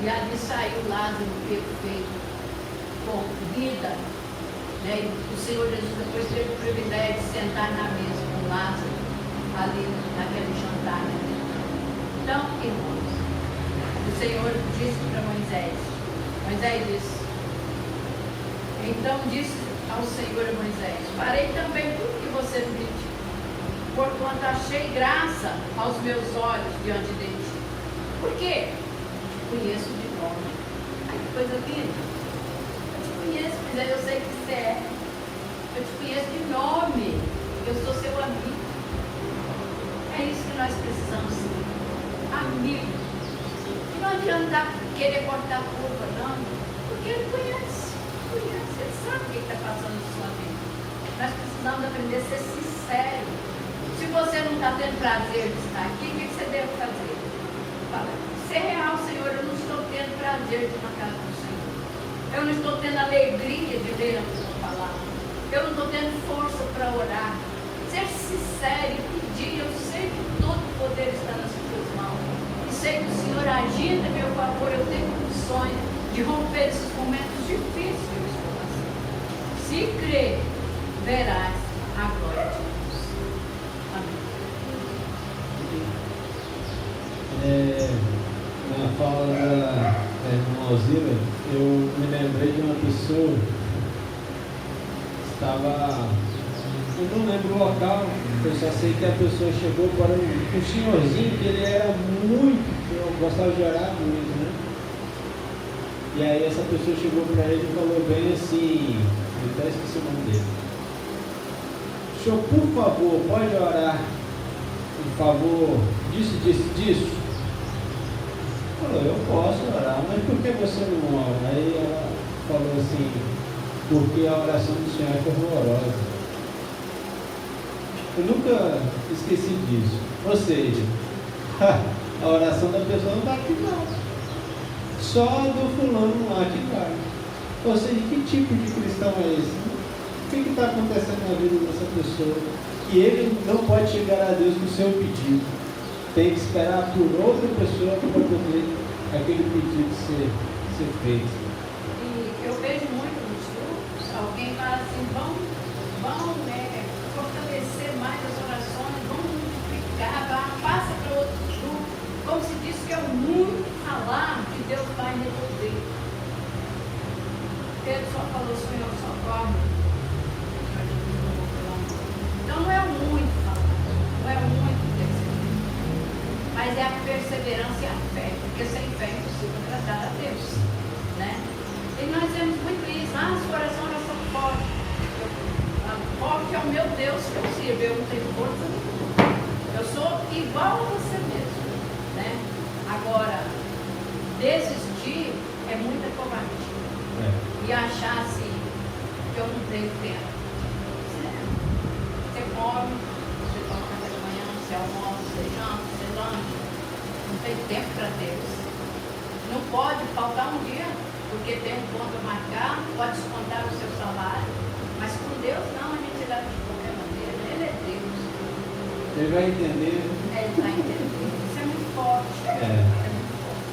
Speaker 2: E ali saiu Lázaro perfeito, com vida. Né? E o Senhor Jesus depois teve o privilégio de sentar na mesa com Lázaro, ali naquele jantar. Então, irmãos, o Senhor disse para Moisés disse, então disse ao Senhor a Moisés, farei também tudo que você me pediu, porquanto achei graça aos meus olhos diante de ti. Por quê? Te conheço de nome. Ai, que coisa linda. Eu te conheço, mas eu sei que você é. Eu te conheço de nome. Eu sou seu amigo. É isso que nós precisamos ser. Amigos. E não adianta querer cortar a curva, não. Porque ele conhece. Ele sabe o que está passando na sua vida. Nós precisamos aprender a ser sincero. Se você não está tendo prazer de estar aqui, o que você deve fazer? Fala, ser real, Senhor, eu não estou tendo prazer de ir na casa do Senhor. Eu não estou tendo alegria de ler a sua palavra. Eu não estou tendo força para orar. Ser sincero e pedir, eu sei que todo o poder está nas suas mãos. E sei que o Senhor agindo a meu favor, eu tenho condições de romper esses momentos difíceis que eu estou passando. Se crer, verás a glória de Deus.
Speaker 1: Na fala da irmã Alzira, eu me lembrei de uma pessoa que estava, eu não lembro o local, eu só sei que a pessoa chegou para um senhorzinho que ele era muito, eu gostava de orar muito, né? E aí essa pessoa chegou para ele e falou bem assim, eu até esqueci o nome dele. Senhor, por favor, pode orar em favor disso? Falou, eu posso orar, mas por que você não ora? Aí ela falou assim, porque a oração do Senhor é horrorosa. Eu nunca esqueci disso. Ou seja, a oração da pessoa não está aqui não. Só do fulano lá que vai. Ou seja, que tipo de cristão é esse? O que está acontecendo na vida dessa pessoa? Que ele não pode chegar a Deus com o seu pedido. Tem que esperar por outra pessoa para poder aquele pedido ser feito.
Speaker 2: E eu vejo muito nos grupos, alguém fala assim, vão fortalecer mais as orações, vão multiplicar, passa para outro grupo, como se diz que é muito falar que Deus vai resolver. Pedro só falou, Senhor, socorre. Então não é muito falar, não é muito interceder, mas é a perseverança e a fé, porque sem fé é impossível agradar a Deus, né? E nós vemos muito isso, as orações são fortes. Forte é o meu Deus que eu sirvo, eu não tenho força nenhuma. Eu sou igual a você mesmo, né? Agora, desistir é muita covardia. E achar assim, que eu não tenho tempo. Você come, você toma café da manhã, você almoça, você janta, você lancha. Não tem tempo para Deus. Não pode faltar um dia, porque tem um ponto a marcar, pode descontar o seu salário. Mas com Deus não, a gente leva de qualquer maneira. Ele é Deus.
Speaker 1: Ele vai entender.
Speaker 2: Ele vai entender. Isso é muito forte. É muito forte.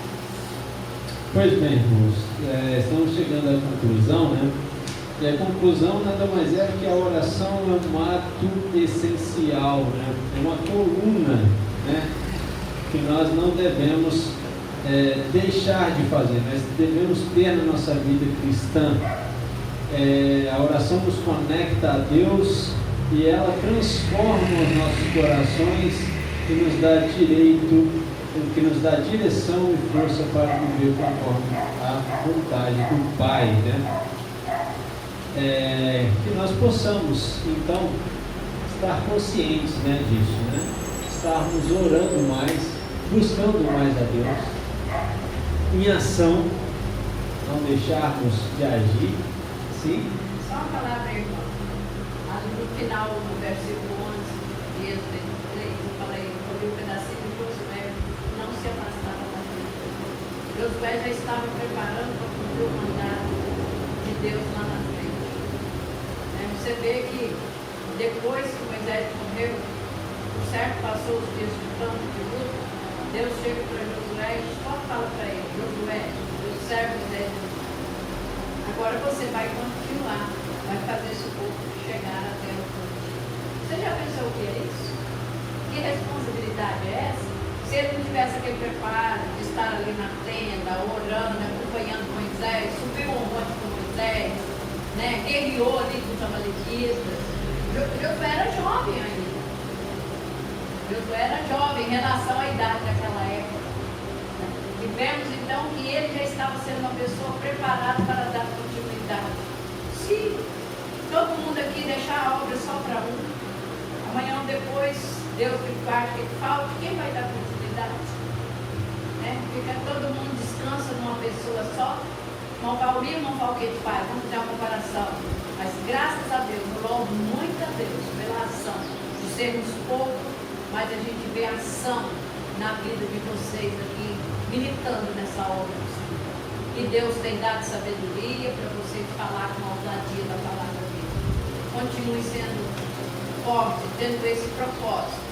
Speaker 1: Pois bem, irmãos, estamos chegando à conclusão, né? E a conclusão nada mais é que a oração é um ato essencial, né? É uma coluna, né? Que nós não devemos deixar de fazer, nós devemos ter na nossa vida cristã. A oração nos conecta a Deus e ela transforma os nossos corações e nos dá direito, que nos dá direção e força para viver conforme a vontade do Pai, né? Que nós possamos, então, estar conscientes, né, disso, né? Estarmos orando mais, buscando mais a Deus, em ação, não deixarmos de agir, sim,
Speaker 2: só uma palavra, irmão. Ali no final, no versículo 11, Êxodo 23, eu falei, eu li um pedacinho de Josué, não se afastava da frente. Josué já estava preparando para cumprir o mandato de Deus lá na frente. Você vê que depois que Moisés morreu, o certo passou os dias de campo de luta, Deus chega para Josué e só fala para ele, Josué, o servo dele, agora você vai continuar, vai fazer esse povo chegar até o ponto. Você já pensou o que é isso? Que responsabilidade é essa? Se ele não tivesse aquele preparo de estar ali na tenda, orando, acompanhando Moisés, subiu um monte com Moisés, guerreou ali com os amalequitas. Josué era jovem ainda. Josué era jovem em relação à idade daquela época. E vemos então que ele já estava sendo uma pessoa preparada para dar continuidade. Se todo mundo aqui deixar a obra só para um, amanhã ou depois, Deus que parte, que falta, quem vai dar continuidade? Fica todo mundo descansa numa pessoa só. Irmão Paulinho, irmão Falquete faz, vamos fazer uma comparação. Mas graças a Deus, eu louvo muito a Deus pela ação de sermos poucos, mas a gente vê a ação na vida de vocês aqui, militando nessa obra do Senhor. E Deus tem dado sabedoria para vocês falar com a ousadia da palavra dele. Continue sendo forte, tendo esse propósito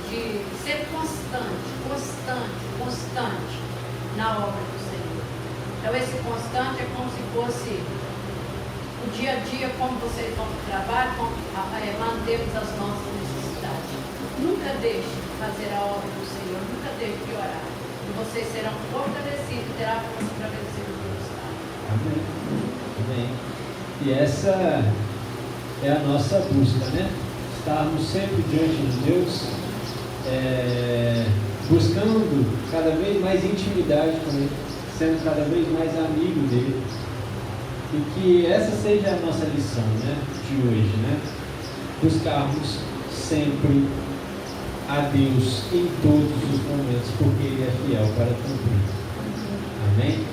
Speaker 2: de ser constante na obra do Senhor. Então esse constante é como se fosse o dia a dia, como vocês vão para o trabalho, como mantemos as nossas necessidades. Nunca deixe de fazer a obra do Senhor, nunca deixe de orar. E vocês serão fortalecidos e terão força para vencer os obstáculos.
Speaker 1: Amém. Amém. E essa é a nossa busca, Estarmos sempre diante de Deus, buscando cada vez mais intimidade com Ele, sendo cada vez mais amigo dele. E que essa seja a nossa lição, de hoje, Buscarmos sempre a Deus em todos os momentos, porque Ele é fiel para cumprir. Amém?